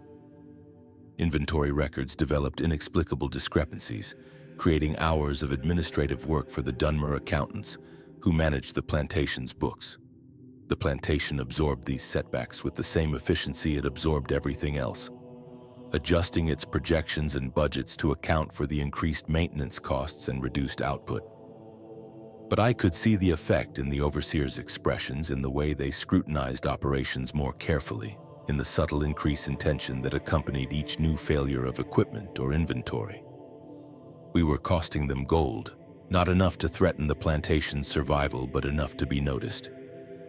Inventory records developed inexplicable discrepancies, creating hours of administrative work for the Dunmer accountants who managed the plantation's books. The plantation absorbed these setbacks with the same efficiency it absorbed everything else, adjusting its projections and budgets to account for the increased maintenance costs and reduced output. But I could see the effect in the overseers' expressions, in the way they scrutinized operations more carefully, in the subtle increase in tension that accompanied each new failure of equipment or inventory. We were costing them gold, not enough to threaten the plantation's survival, but enough to be noticed.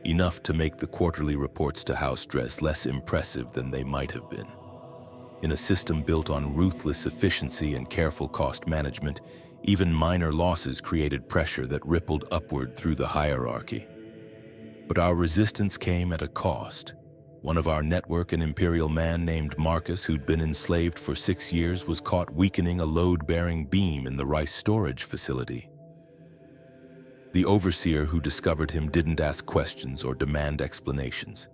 Enough to make the quarterly reports to House Dres less impressive than they might have been. In a system built on ruthless efficiency and careful cost management, even minor losses created pressure that rippled upward through the hierarchy. But our resistance came at a cost. One of our network, an Imperial man named Marcus, who'd been enslaved for 6 years, was caught weakening a load-bearing beam in the rice storage facility. The overseer who discovered him didn't ask questions or demand explanations.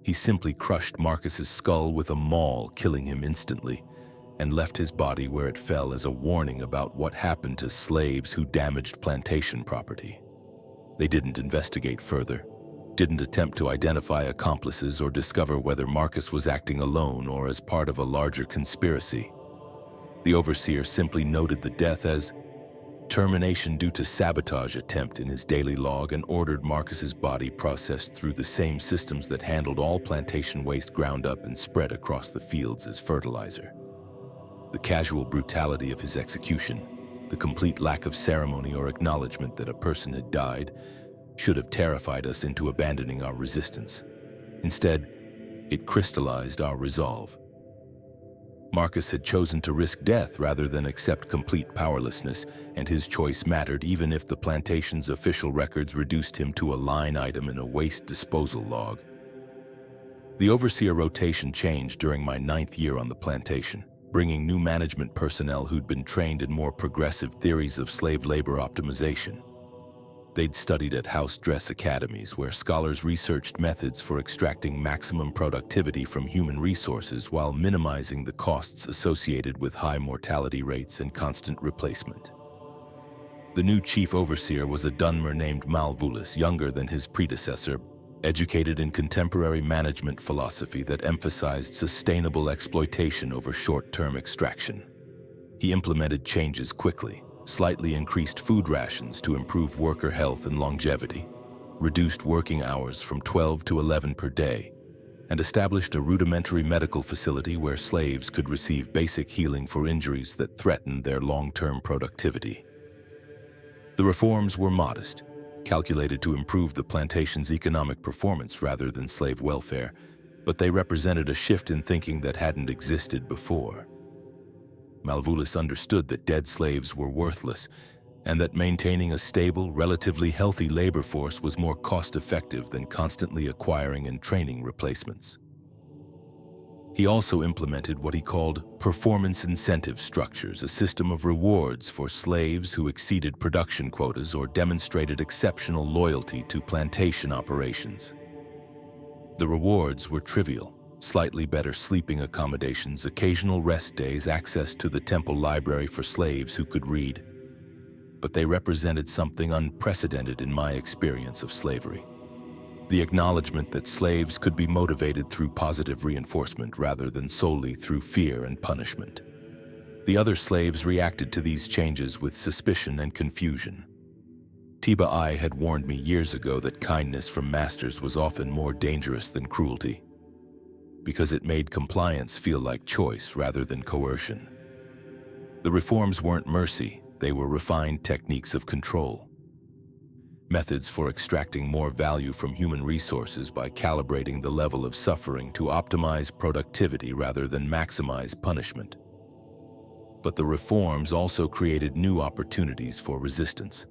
He simply crushed Marcus's skull with a maul, killing him instantly, and left his body where it fell as a warning about what happened to slaves who damaged plantation property. They didn't investigate further, didn't attempt to identify accomplices or discover whether Marcus was acting alone or as part of a larger conspiracy. The overseer simply noted the death as termination due to sabotage attempt in his daily log and ordered Marcus's body processed through the same systems that handled all plantation waste ground up and spread across the fields as fertilizer. The casual brutality of his execution, the complete lack of ceremony or acknowledgement that a person had died, should have terrified us into abandoning our resistance. Instead, it crystallized our resolve. Marcus had chosen to risk death rather than accept complete powerlessness, and his choice mattered even if the plantation's official records reduced him to a line item in a waste disposal log. The overseer rotation changed during my 9th year on the plantation, bringing new management personnel who'd been trained in more progressive theories of slave labor optimization. They'd studied at House Dres academies, where scholars researched methods for extracting maximum productivity from human resources while minimizing the costs associated with high mortality rates and constant replacement. The new chief overseer was a Dunmer named Malvolus, younger than his predecessor, educated in contemporary management philosophy that emphasized sustainable exploitation over short-term extraction. He implemented changes quickly, slightly increased food rations to improve worker health and longevity, reduced working hours from 12 to 11 per day, and established a rudimentary medical facility where slaves could receive basic healing for injuries that threatened their long-term productivity. The reforms were modest, calculated to improve the plantation's economic performance rather than slave welfare, but they represented a shift in thinking that hadn't existed before. Malvolus understood that dead slaves were worthless, and that maintaining a stable, relatively healthy labor force was more cost-effective than constantly acquiring and training replacements. He also implemented what he called performance incentive structures, a system of rewards for slaves who exceeded production quotas or demonstrated exceptional loyalty to plantation operations. The rewards were trivial: slightly better sleeping accommodations, occasional rest days, access to the temple library for slaves who could read. But they represented something unprecedented in my experience of slavery: the acknowledgement that slaves could be motivated through positive reinforcement rather than solely through fear and punishment. The other slaves reacted to these changes with suspicion and confusion. Tiba I had warned me years ago that kindness from masters was often more dangerous than cruelty, because it made compliance feel like choice rather than coercion. The reforms weren't mercy, they were refined techniques of control. Methods for extracting more value from human resources by calibrating the level of suffering to optimize productivity rather than maximize punishment. But the reforms also created new opportunities for resistance.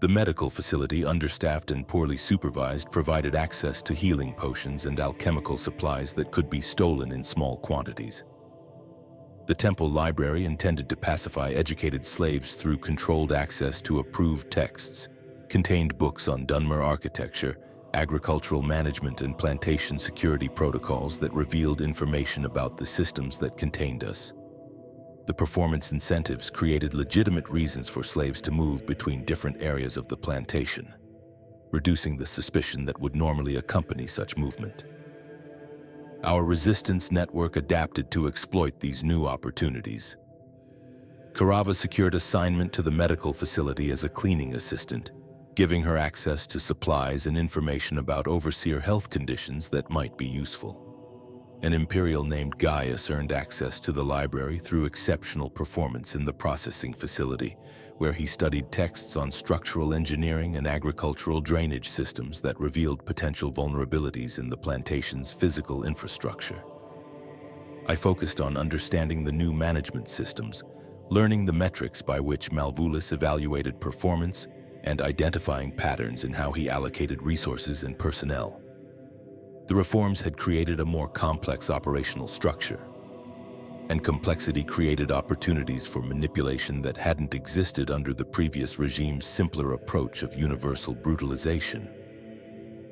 The medical facility, understaffed and poorly supervised, provided access to healing potions and alchemical supplies that could be stolen in small quantities. The temple library, intended to pacify educated slaves through controlled access to approved texts, contained books on Dunmer architecture, agricultural management, and plantation security protocols that revealed information about the systems that contained us. The performance incentives created legitimate reasons for slaves to move between different areas of the plantation, reducing the suspicion that would normally accompany such movement. Our resistance network adapted to exploit these new opportunities. Karava secured assignment to the medical facility as a cleaning assistant, giving her access to supplies and information about overseer health conditions that might be useful. An Imperial named Gaius earned access to the library through exceptional performance in the processing facility, where he studied texts on structural engineering and agricultural drainage systems that revealed potential vulnerabilities in the plantation's physical infrastructure. I focused on understanding the new management systems, learning the metrics by which Malvolus evaluated performance, and identifying patterns in how he allocated resources and personnel. The reforms had created a more complex operational structure, and complexity created opportunities for manipulation that hadn't existed under the previous regime's simpler approach of universal brutalization.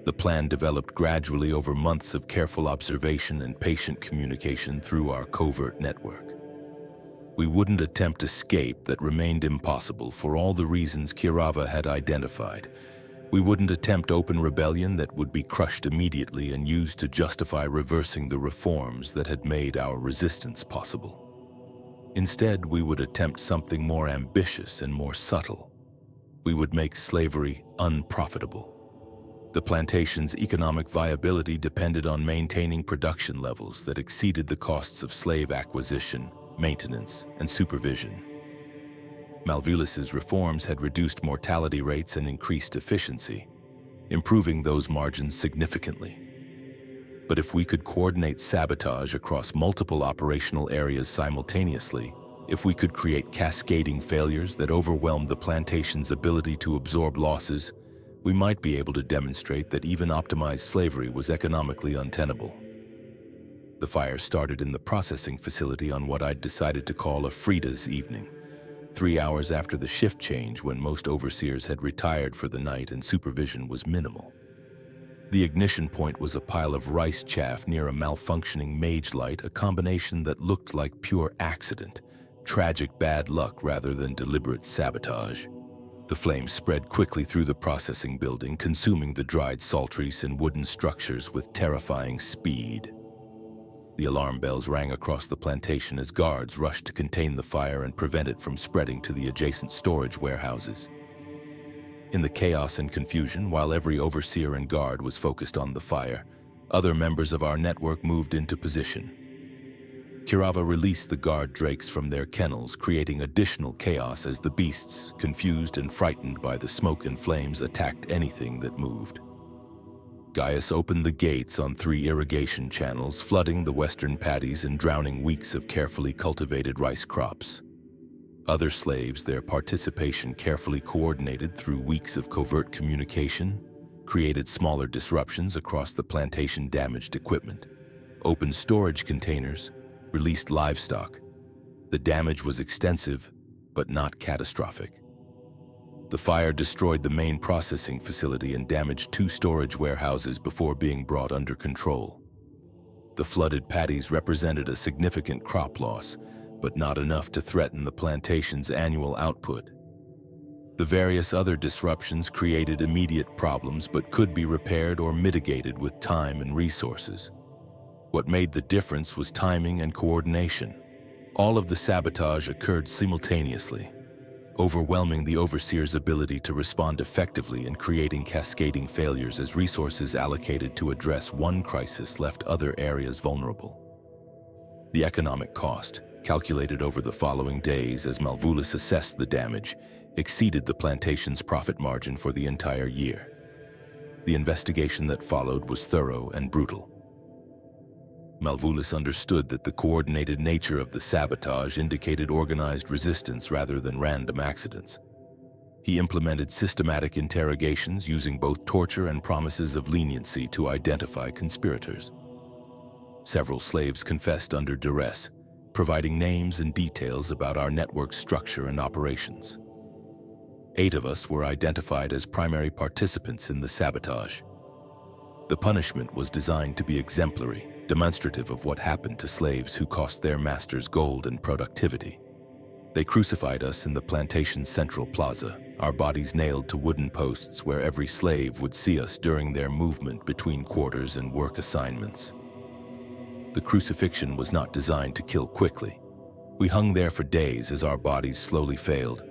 The plan developed gradually over months of careful observation and patient communication through our covert network. We wouldn't attempt escape that remained impossible for all the reasons Kirava had identified. We wouldn't attempt open rebellion that would be crushed immediately and used to justify reversing the reforms that had made our resistance possible. Instead, we would attempt something more ambitious and more subtle. We would make slavery unprofitable. The plantation's economic viability depended on maintaining production levels that exceeded the costs of slave acquisition, maintenance, and supervision. Malvolus's reforms had reduced mortality rates and increased efficiency, improving those margins significantly. But if we could coordinate sabotage across multiple operational areas simultaneously, if we could create cascading failures that overwhelmed the plantation's ability to absorb losses, we might be able to demonstrate that even optimized slavery was economically untenable. The fire started in the processing facility on what I'd decided to call a Frida's evening, 3 hours after the shift change when most overseers had retired for the night and supervision was minimal. The ignition point was a pile of rice chaff near a malfunctioning mage light, a combination that looked like pure accident, tragic bad luck rather than deliberate sabotage. The flames spread quickly through the processing building, consuming the dried saltrice and wooden structures with terrifying speed. The alarm bells rang across the plantation as guards rushed to contain the fire and prevent it from spreading to the adjacent storage warehouses. In the chaos and confusion, while every overseer and guard was focused on the fire, Other members of our network moved into position. Kirava released the guard drakes from their kennels, creating additional chaos as the beasts, confused and frightened by the smoke and flames, attacked anything that moved. Gaius opened the gates on 3 irrigation channels, flooding the western paddies and drowning weeks of carefully cultivated rice crops. Other slaves, their participation carefully coordinated through weeks of covert communication, created smaller disruptions across the plantation-damaged equipment, opened storage containers, released livestock. The damage was extensive, but not catastrophic. The fire destroyed the main processing facility and damaged 2 storage warehouses before being brought under control. The flooded paddies represented a significant crop loss, but not enough to threaten the plantation's annual output. The various other disruptions created immediate problems but could be repaired or mitigated with time and resources. What made the difference was timing and coordination. All of the sabotage occurred simultaneously, overwhelming the Overseer's ability to respond effectively and creating cascading failures as resources allocated to address one crisis left other areas vulnerable. The economic cost, calculated over the following days as Malvolus assessed the damage, exceeded the plantation's profit margin for the entire year. The investigation that followed was thorough and brutal. Malvolus understood that the coordinated nature of the sabotage indicated organized resistance rather than random accidents. He implemented systematic interrogations using both torture and promises of leniency to identify conspirators. Several slaves confessed under duress, providing names and details about our network's structure and operations. 8 of us were identified as primary participants in the sabotage. The punishment was designed to be exemplary, demonstrative of what happened to slaves who cost their masters gold and productivity. They crucified us in the plantation's central plaza, our bodies nailed to wooden posts where every slave would see us during their movement between quarters and work assignments. The crucifixion was not designed to kill quickly. We hung there for days as our bodies slowly failed,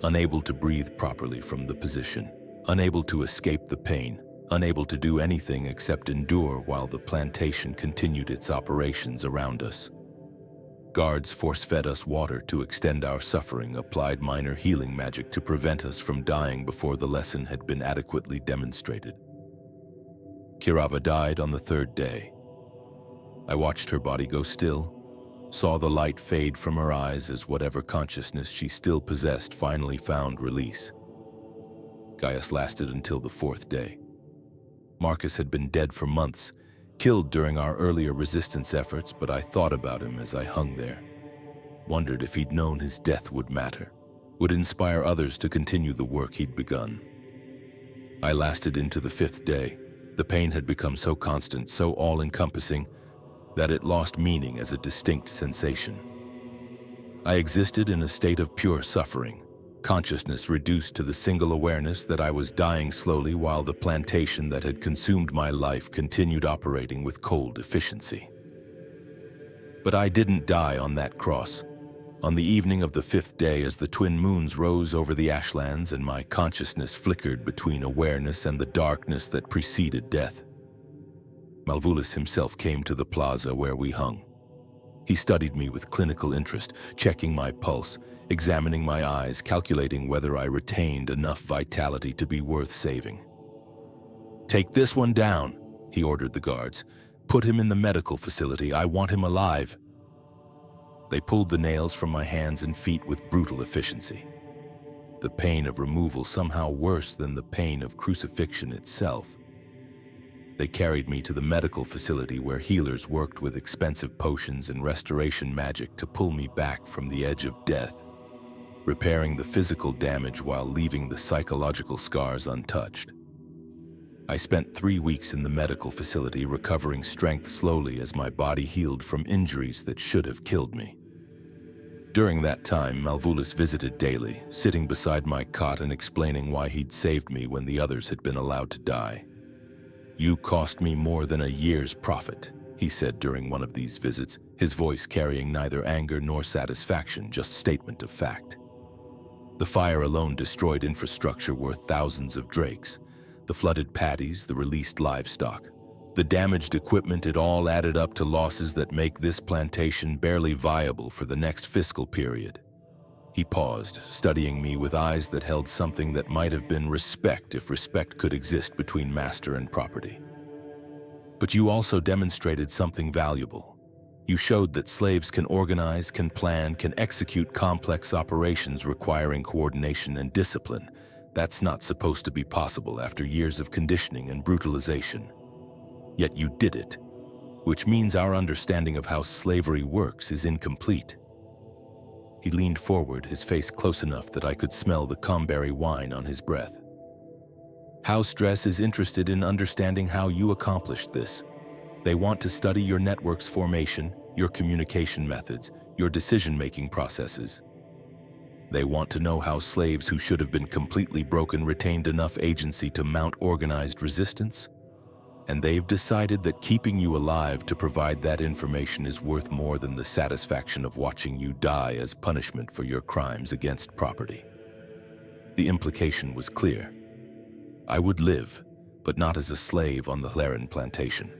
unable to breathe properly from the position, unable to escape the pain, unable to do anything except endure while the plantation continued its operations around us. Guards force-fed us water to extend our suffering, applied minor healing magic to prevent us from dying before the lesson had been adequately demonstrated. Kirava died on the 3rd day. I watched her body go still, saw the light fade from her eyes as whatever consciousness she still possessed finally found release. Gaius lasted until the 4th day. Marcus had been dead for months, killed during our earlier resistance efforts, but I thought about him as I hung there. Wondered if he'd known his death would matter, would inspire others to continue the work he'd begun. I lasted into the 5th day. The pain had become so constant, so all-encompassing, that it lost meaning as a distinct sensation. I existed in a state of pure suffering, consciousness reduced to the single awareness that I was dying slowly while the plantation that had consumed my life continued operating with cold efficiency. But I didn't die on that cross. On the evening of the 5th day, as the twin moons rose over the ashlands and my consciousness flickered between awareness and the darkness that preceded death, Malvolus himself came to the plaza where we hung. He studied me with clinical interest, checking my pulse, examining my eyes, calculating whether I retained enough vitality to be worth saving. "Take this one down," he ordered the guards. "Put him in the medical facility. I want him alive." They pulled the nails from my hands and feet with brutal efficiency. The pain of removal somehow worse than the pain of crucifixion itself. They carried me to the medical facility where healers worked with expensive potions and restoration magic to pull me back from the edge of death, repairing the physical damage while leaving the psychological scars untouched. I spent 3 weeks in the medical facility recovering strength slowly as my body healed from injuries that should have killed me. During that time, Malvolus visited daily, sitting beside my cot and explaining why he'd saved me when the others had been allowed to die. "You cost me more than a year's profit," he said during one of these visits, his voice carrying neither anger nor satisfaction, just statement of fact. The fire alone destroyed infrastructure worth thousands of drakes, the flooded paddies, the released livestock. The damaged equipment, it all added up to losses that make this plantation barely viable for the next fiscal period. He paused, studying me with eyes that held something that might have been respect if respect could exist between master and property. But you also demonstrated something valuable. You showed that slaves can organize, can plan, can execute complex operations requiring coordination and discipline. That's not supposed to be possible after years of conditioning and brutalization. Yet you did it, which means our understanding of how slavery works is incomplete. He leaned forward, his face close enough that I could smell the comberry wine on his breath. House Dres is interested in understanding how you accomplished this. They want to study your network's formation, your communication methods, your decision-making processes. They want to know how slaves who should have been completely broken retained enough agency to mount organized resistance. And they've decided that keeping you alive to provide that information is worth more than the satisfaction of watching you die as punishment for your crimes against property. The implication was clear. I would live, but not as a slave on the Hlaren plantation.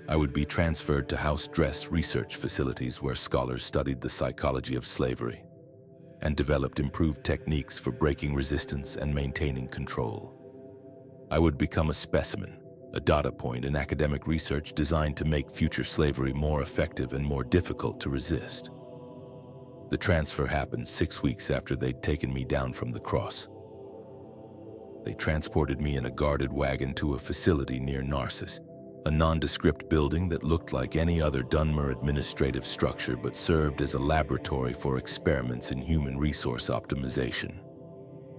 I would be transferred to House Dres research facilities where scholars studied the psychology of slavery and developed improved techniques for breaking resistance and maintaining control. I would become a specimen, a data point in academic research designed to make future slavery more effective and more difficult to resist. The transfer happened 6 weeks after they'd taken me down from the cross. They transported me in a guarded wagon to a facility near Narcissus, a nondescript building that looked like any other Dunmer administrative structure but served as a laboratory for experiments in human resource optimization.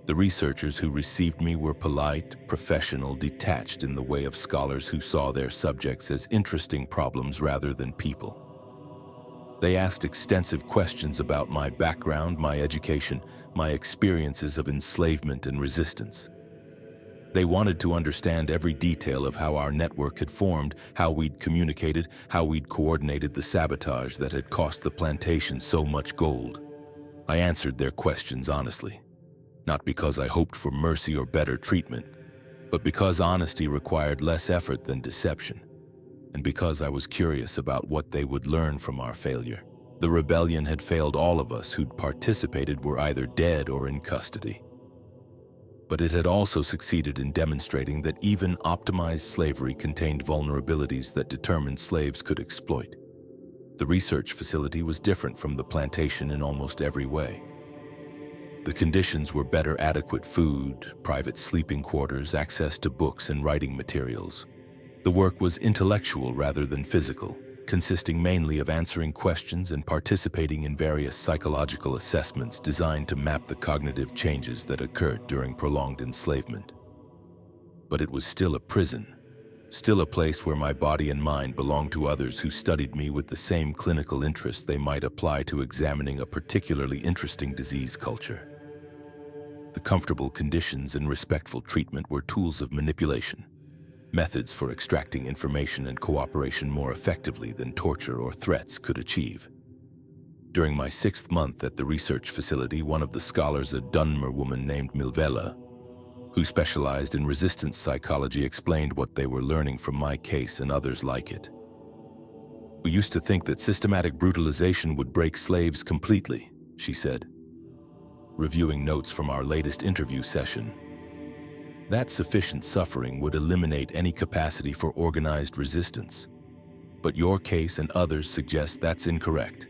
The researchers who received me were polite, professional, detached in the way of scholars who saw their subjects as interesting problems rather than people. They asked extensive questions about my background, my education, my experiences of enslavement and resistance. They wanted to understand every detail of how our network had formed, how we'd communicated, how we'd coordinated the sabotage that had cost the plantation so much gold. I answered their questions honestly. Not because I hoped for mercy or better treatment, but because honesty required less effort than deception, and because I was curious about what they would learn from our failure. The rebellion had failed all of us who'd participated were either dead or in custody. But it had also succeeded in demonstrating that even optimized slavery contained vulnerabilities that determined slaves could exploit. The research facility was different from the plantation in almost every way. The conditions were better: adequate food, private sleeping quarters, access to books and writing materials. The work was intellectual rather than physical, consisting mainly of answering questions and participating in various psychological assessments designed to map the cognitive changes that occurred during prolonged enslavement. But it was still a prison, still a place where my body and mind belonged to others who studied me with the same clinical interest they might apply to examining a particularly interesting disease culture. The comfortable conditions and respectful treatment were tools of manipulation, methods for extracting information and cooperation more effectively than torture or threats could achieve. During my 6th month at the research facility, one of the scholars, a Dunmer woman named Milvela, who specialized in resistance psychology, explained what they were learning from my case and others like it. "We used to think that systematic brutalization would break slaves completely," she said, reviewing notes from our latest interview session. "That sufficient suffering would eliminate any capacity for organized resistance. But your case and others suggest that's incorrect.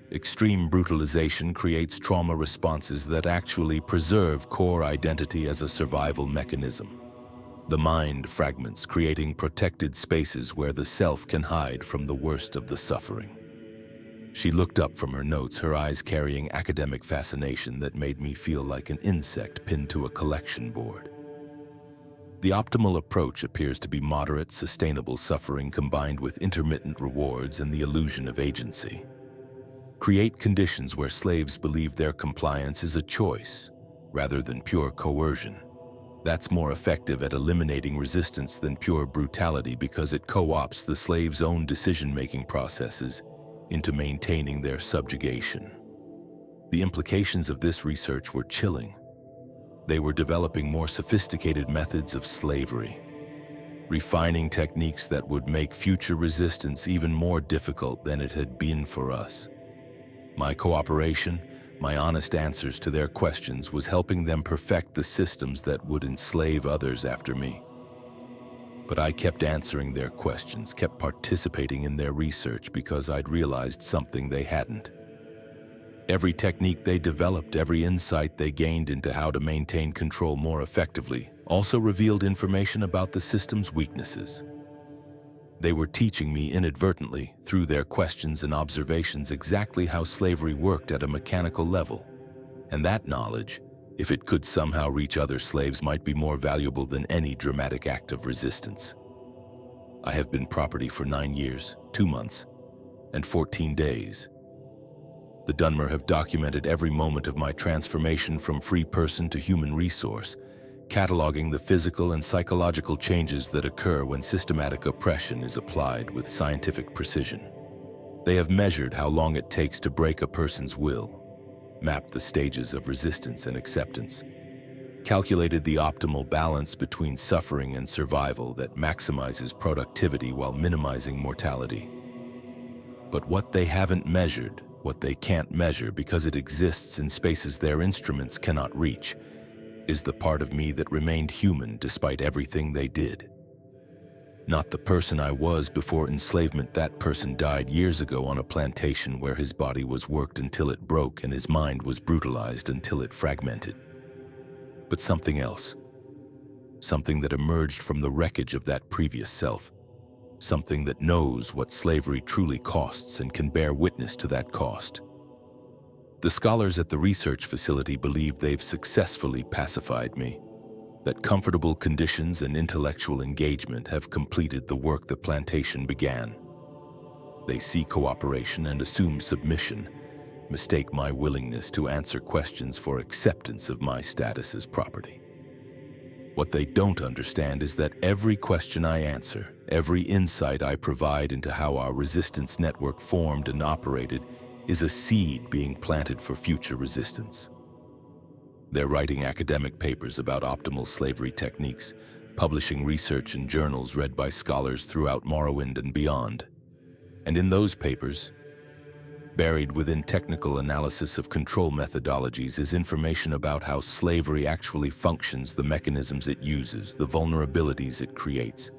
Extreme brutalization creates trauma responses that actually preserve core identity as a survival mechanism. The mind fragments, creating protected spaces where the self can hide from the worst of the suffering." She looked up from her notes, her eyes carrying academic fascination that made me feel like an insect pinned to a collection board. "The optimal approach appears to be moderate, sustainable suffering combined with intermittent rewards and the illusion of agency. Create conditions where slaves believe their compliance is a choice, rather than pure coercion. That's more effective at eliminating resistance than pure brutality because it co-opts the slave's own decision-making processes into maintaining their subjugation." The implications of this research were chilling. They were developing more sophisticated methods of slavery. refining techniques that would make future resistance even more difficult than it had been for us. My cooperation, my honest answers to their questions was helping them perfect the systems that would enslave others after me. But I kept answering their questions, kept participating in their research because I'd realized something they hadn't. Every technique they developed, every insight they gained into how to maintain control more effectively, also revealed information about the system's weaknesses. They were teaching me inadvertently, through their questions and observations, exactly how slavery worked at a mechanical level. And that knowledge, if it could somehow reach other slaves, might be more valuable than any dramatic act of resistance. I have been property for 9 years, 2 months, and 14 days. The Dunmer have documented every moment of my transformation from free person to human resource, cataloging the physical and psychological changes that occur when systematic oppression is applied with scientific precision. They have measured how long it takes to break a person's will, mapped the stages of resistance and acceptance, calculated the optimal balance between suffering and survival that maximizes productivity while minimizing mortality. But what they haven't measured, what they can't measure because it exists in spaces their instruments cannot reach, is the part of me that remained human despite everything they did. Not the person I was before enslavement. That person died years ago on a plantation where his body was worked until it broke and his mind was brutalized until it fragmented. But something else. Something that emerged from the wreckage of that previous self. Something that knows what slavery truly costs and can bear witness to that cost. The scholars at the research facility believe they've successfully pacified me, that comfortable conditions and intellectual engagement have completed the work the plantation began. They see cooperation and assume submission, mistake my willingness to answer questions for acceptance of my status as property. What they don't understand is that every question I answer, every insight I provide into how our resistance network formed and operated, is a seed being planted for future resistance. They're writing academic papers about optimal slavery techniques, publishing research in journals read by scholars throughout Morrowind and beyond. And in those papers, buried within technical analysis of control methodologies, is information about how slavery actually functions, the mechanisms it uses, the vulnerabilities it creates,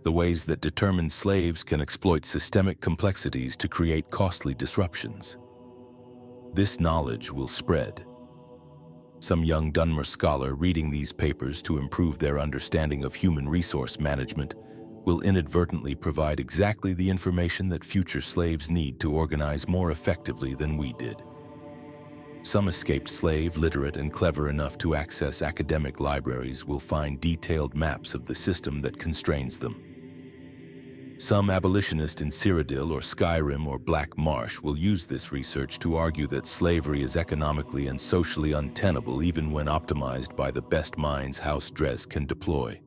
the ways that determined slaves can exploit systemic complexities to create costly disruptions. This knowledge will spread. Some young Dunmer scholar reading these papers to improve their understanding of human resource management will inadvertently provide exactly the information that future slaves need to organize more effectively than we did. Some escaped slave, literate, and clever enough to access academic libraries will find detailed maps of the system that constrains them. Some abolitionist in Cyrodiil or Skyrim or Black Marsh will use this research to argue that slavery is economically and socially untenable even when optimized by the best minds House Dres can deploy.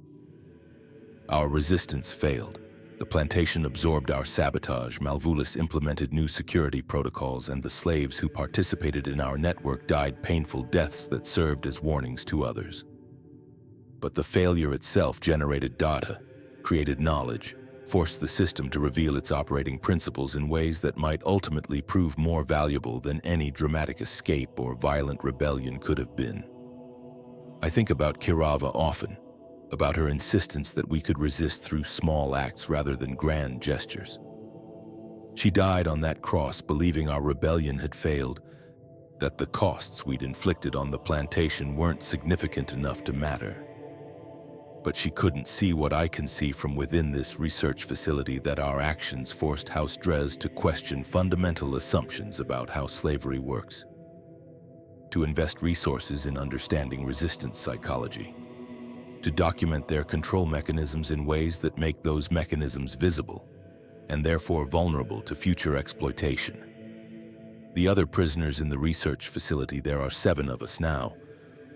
Our resistance failed. The plantation absorbed our sabotage, Malvulis implemented new security protocols, and the slaves who participated in our network died painful deaths that served as warnings to others. But the failure itself generated data, created knowledge, forced the system to reveal its operating principles in ways that might ultimately prove more valuable than any dramatic escape or violent rebellion could have been. I think about Kirava often, about her insistence that we could resist through small acts rather than grand gestures. She died on that cross believing our rebellion had failed, that the costs we'd inflicted on the plantation weren't significant enough to matter. But she couldn't see what I can see from within this research facility, that our actions forced House Dres to question fundamental assumptions about how slavery works, to invest resources in understanding resistance psychology, to document their control mechanisms in ways that make those mechanisms visible, and therefore vulnerable to future exploitation. The other prisoners in the research facility, there are 7 of us now,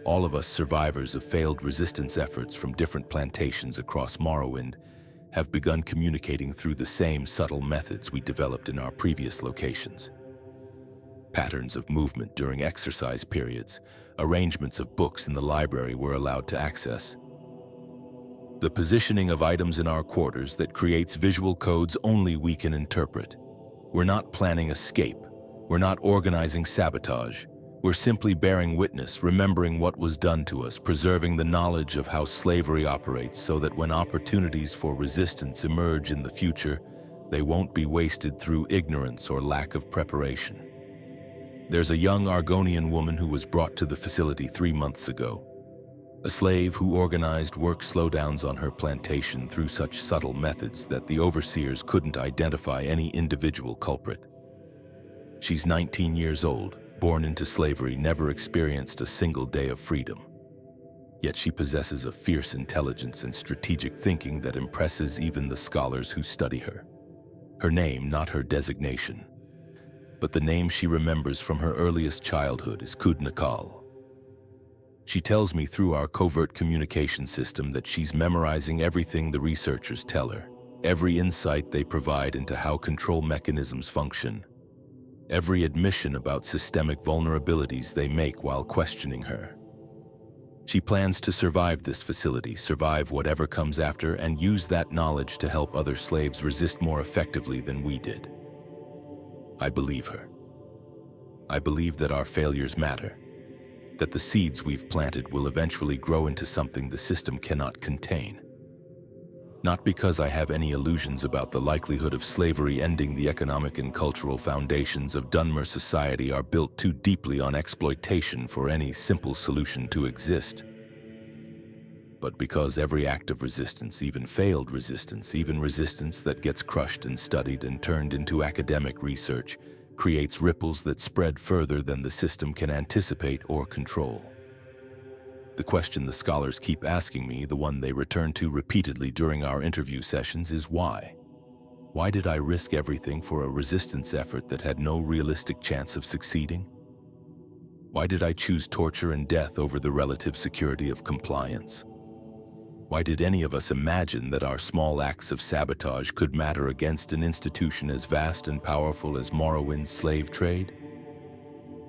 all of us survivors of failed resistance efforts from different plantations across Morrowind, have begun communicating through the same subtle methods we developed in our previous locations. Patterns of movement during exercise periods, arrangements of books in the library we're allowed to access. The positioning of items in our quarters that creates visual codes only we can interpret. We're not planning escape. We're not organizing sabotage. We're simply bearing witness, remembering what was done to us, preserving the knowledge of how slavery operates so that when opportunities for resistance emerge in the future, they won't be wasted through ignorance or lack of preparation. There's a young Argonian woman who was brought to the facility 3 months ago. A slave who organized work slowdowns on her plantation through such subtle methods that the overseers couldn't identify any individual culprit. She's 19 years old, born into slavery, never experienced a single day of freedom. Yet she possesses a fierce intelligence and strategic thinking that impresses even the scholars who study her. Her name, not her designation, but the name she remembers from her earliest childhood, is Kudnakal. She tells me through our covert communication system that she's memorizing everything the researchers tell her, every insight they provide into how control mechanisms function, every admission about systemic vulnerabilities they make while questioning her. She plans to survive this facility, survive whatever comes after, and use that knowledge to help other slaves resist more effectively than we did. I believe her. I believe that our failures matter, that the seeds we've planted will eventually grow into something the system cannot contain. Not because I have any illusions about the likelihood of slavery ending. The economic and cultural foundations of Dunmer society are built too deeply on exploitation for any simple solution to exist. But because every act of resistance, even failed resistance, even resistance that gets crushed and studied and turned into academic research, creates ripples that spread further than the system can anticipate or control. The question the scholars keep asking me, the one they return to repeatedly during our interview sessions, is why? Why did I risk everything for a resistance effort that had no realistic chance of succeeding? Why did I choose torture and death over the relative security of compliance? Why did any of us imagine that our small acts of sabotage could matter against an institution as vast and powerful as Morrowind's slave trade?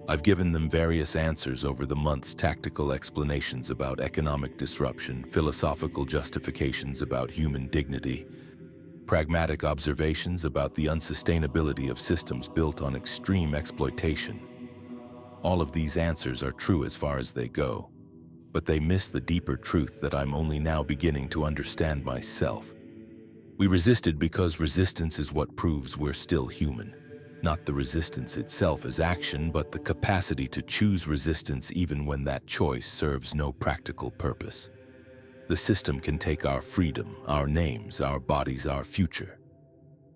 I've given them various answers over the months, tactical explanations about economic disruption, philosophical justifications about human dignity, pragmatic observations about the unsustainability of systems built on extreme exploitation. All of these answers are true as far as they go, but they miss the deeper truth that I'm only now beginning to understand myself. We resisted because resistance is what proves we're still human. Not the resistance itself as action, but the capacity to choose resistance even when that choice serves no practical purpose. The system can take our freedom, our names, our bodies, our future.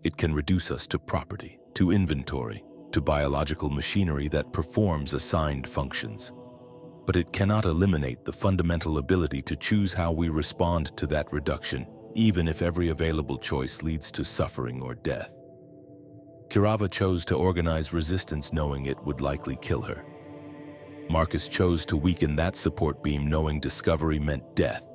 It can reduce us to property, to inventory, to biological machinery that performs assigned functions. But it cannot eliminate the fundamental ability to choose how we respond to that reduction, even if every available choice leads to suffering or death. Kirava chose to organize resistance knowing it would likely kill her. Marcus chose to weaken that support beam knowing discovery meant death.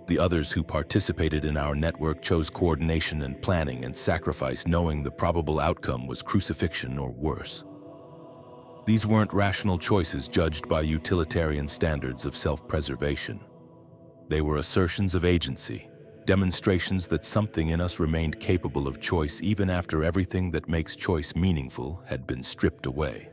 The others who participated in our network chose coordination and planning and sacrifice knowing the probable outcome was crucifixion or worse. These weren't rational choices judged by utilitarian standards of self-preservation. They were assertions of agency, demonstrations that something in us remained capable of choice even after everything that makes choice meaningful had been stripped away.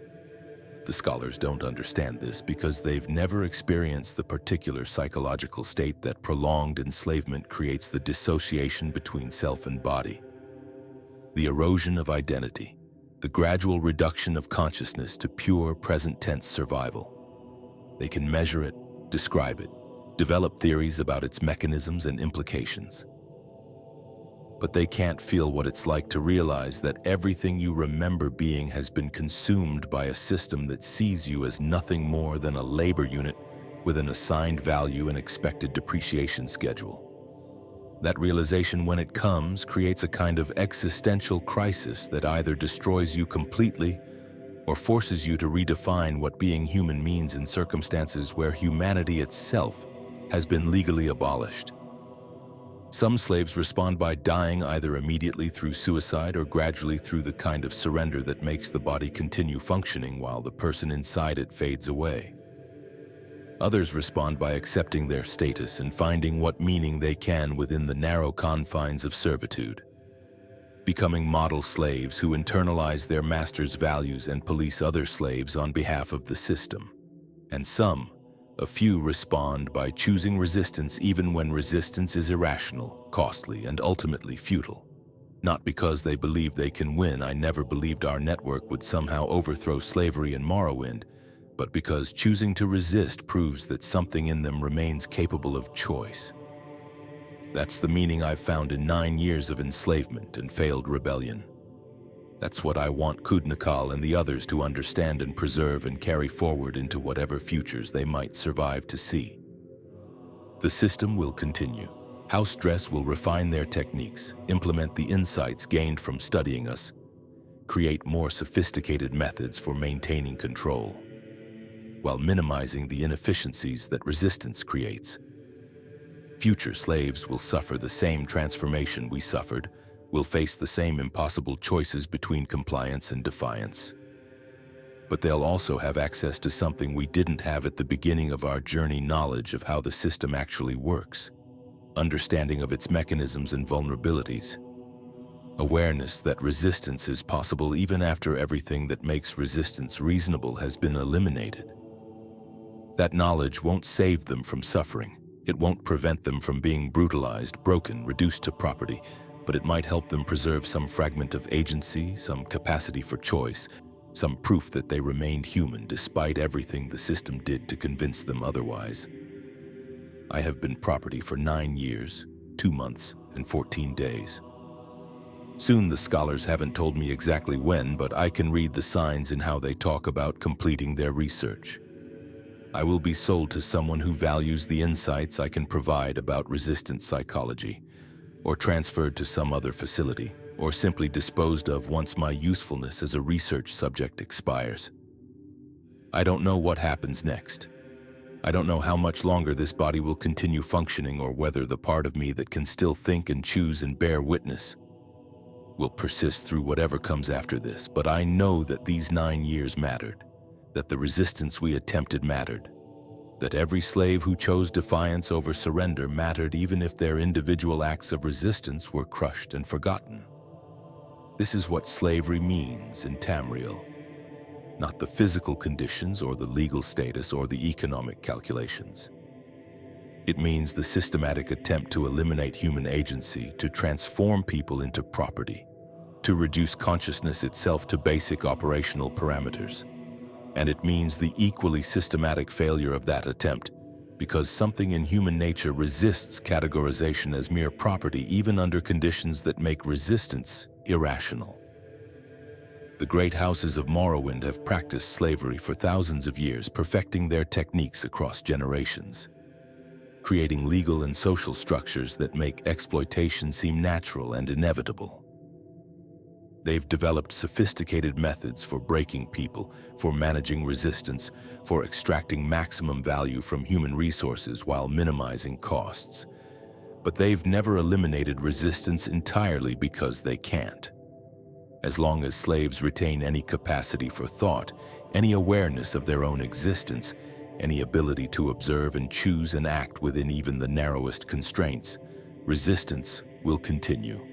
The scholars don't understand this because they've never experienced the particular psychological state that prolonged enslavement creates: the dissociation between self and body, the erosion of identity, the gradual reduction of consciousness to pure present-tense survival. They can measure it, describe it, develop theories about its mechanisms and implications. But they can't feel what it's like to realize that everything you remember being has been consumed by a system that sees you as nothing more than a labor unit with an assigned value and expected depreciation schedule. That realization, when it comes, creates a kind of existential crisis that either destroys you completely or forces you to redefine what being human means in circumstances where humanity itself has been legally abolished. Some slaves respond by dying either immediately through suicide or gradually through the kind of surrender that makes the body continue functioning while the person inside it fades away. Others respond by accepting their status and finding what meaning they can within the narrow confines of servitude, becoming model slaves who internalize their master's values and police other slaves on behalf of the system. And some, a few, respond by choosing resistance even when resistance is irrational, costly, and ultimately futile. Not because they believe they can win. I never believed our network would somehow overthrow slavery in Morrowind, but because choosing to resist proves that something in them remains capable of choice. That's the meaning I've found in 9 years of enslavement and failed rebellion. That's what I want Kudnikal and the others to understand and preserve and carry forward into whatever futures they might survive to see. The system will continue. House Dres will refine their techniques, implement the insights gained from studying us, create more sophisticated methods for maintaining control, while minimizing the inefficiencies that resistance creates. Future slaves will suffer the same transformation we suffered, will face the same impossible choices between compliance and defiance. But they'll also have access to something we didn't have at the beginning of our journey: knowledge of how the system actually works, understanding of its mechanisms and vulnerabilities, awareness that resistance is possible even after everything that makes resistance reasonable has been eliminated. That knowledge won't save them from suffering. It won't prevent them from being brutalized, broken, reduced to property, but it might help them preserve some fragment of agency, some capacity for choice, some proof that they remained human despite everything the system did to convince them otherwise. I have been property for 9 years, 2 months, and 14 days. Soon the scholars haven't told me exactly when, but I can read the signs in how they talk about completing their research. I will be sold to someone who values the insights I can provide about resistance psychology, or transferred to some other facility, or simply disposed of once my usefulness as a research subject expires. I don't know what happens next. I don't know how much longer this body will continue functioning, or whether the part of me that can still think and choose and bear witness will persist through whatever comes after this, but I know that these 9 years mattered, that the resistance we attempted mattered, that every slave who chose defiance over surrender mattered, even if their individual acts of resistance were crushed and forgotten. This is what slavery means in Tamriel, not the physical conditions or the legal status or the economic calculations. It means the systematic attempt to eliminate human agency, to transform people into property, to reduce consciousness itself to basic operational parameters. And it means the equally systematic failure of that attempt, because something in human nature resists categorization as mere property, even under conditions that make resistance irrational. The great houses of Morrowind have practiced slavery for thousands of years, perfecting their techniques across generations, creating legal and social structures that make exploitation seem natural and inevitable. They've developed sophisticated methods for breaking people, for managing resistance, for extracting maximum value from human resources while minimizing costs. But they've never eliminated resistance entirely, because they can't. As long as slaves retain any capacity for thought, any awareness of their own existence, any ability to observe and choose and act within even the narrowest constraints, resistance will continue.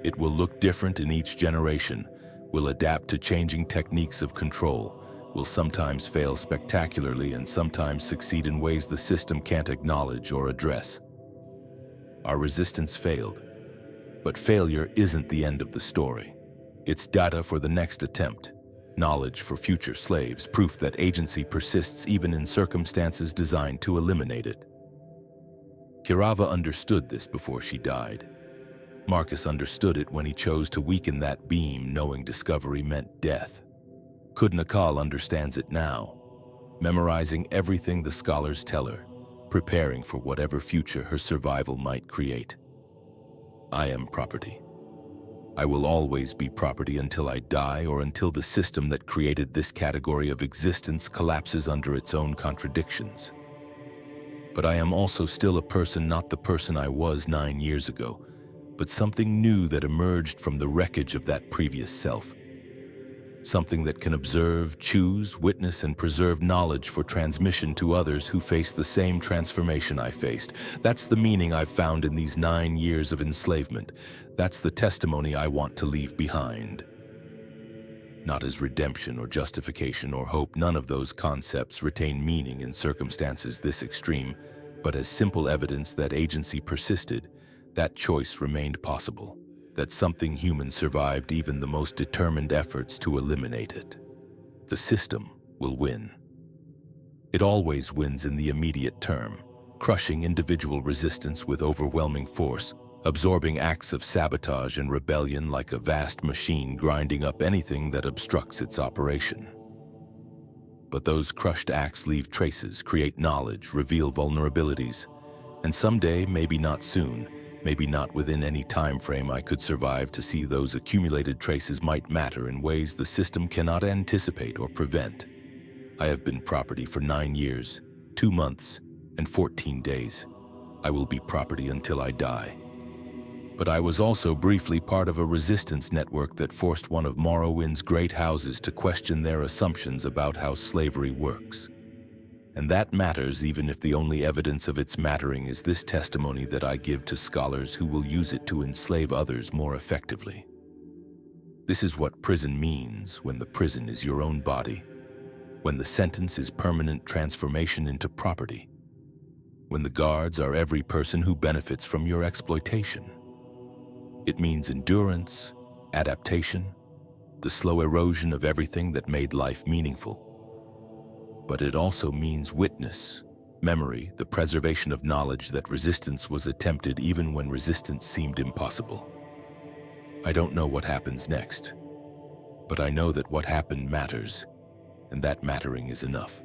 It will look different in each generation, will adapt to changing techniques of control, will sometimes fail spectacularly and sometimes succeed in ways the system can't acknowledge or address. Our resistance failed, but failure isn't the end of the story. It's data for the next attempt, knowledge for future slaves, proof that agency persists even in circumstances designed to eliminate it. Kirava understood this before she died. Marcus understood it when he chose to weaken that beam, knowing discovery meant death. Kudnikal understands it now, memorizing everything the scholars tell her, preparing for whatever future her survival might create. I am property. I will always be property until I die, or until the system that created this category of existence collapses under its own contradictions. But I am also still a person, not the person I was 9 years ago, but something new that emerged from the wreckage of that previous self. something that can observe, choose, witness, and preserve knowledge for transmission to others who face the same transformation I faced. That's the meaning I've found in these 9 years of enslavement. That's the testimony I want to leave behind. Not as redemption or justification or hope, none of those concepts retain meaning in circumstances this extreme, but as simple evidence that agency persisted, that choice remained possible, that something human survived even the most determined efforts to eliminate it. The system will win. It always wins in the immediate term, crushing individual resistance with overwhelming force, absorbing acts of sabotage and rebellion like a vast machine grinding up anything that obstructs its operation. But those crushed acts leave traces, create knowledge, reveal vulnerabilities, and someday, maybe not soon, maybe not within any time frame I could survive to see those accumulated traces might matter in ways the system cannot anticipate or prevent. I have been property for 9 years, 2 months, and 14 days. I will be property until I die. But I was also briefly part of a resistance network that forced one of Morrowind's great houses to question their assumptions about how slavery works. And that matters even if the only evidence of its mattering is this testimony that I give to scholars who will use it to enslave others more effectively. This is what prison means when the prison is your own body, when the sentence is permanent transformation into property, when the guards are every person who benefits from your exploitation. It means endurance, adaptation, the slow erosion of everything that made life meaningful. But it also means witness, memory, the preservation of knowledge that resistance was attempted even when resistance seemed impossible. I don't know what happens next, but I know that what happened matters, and that mattering is enough.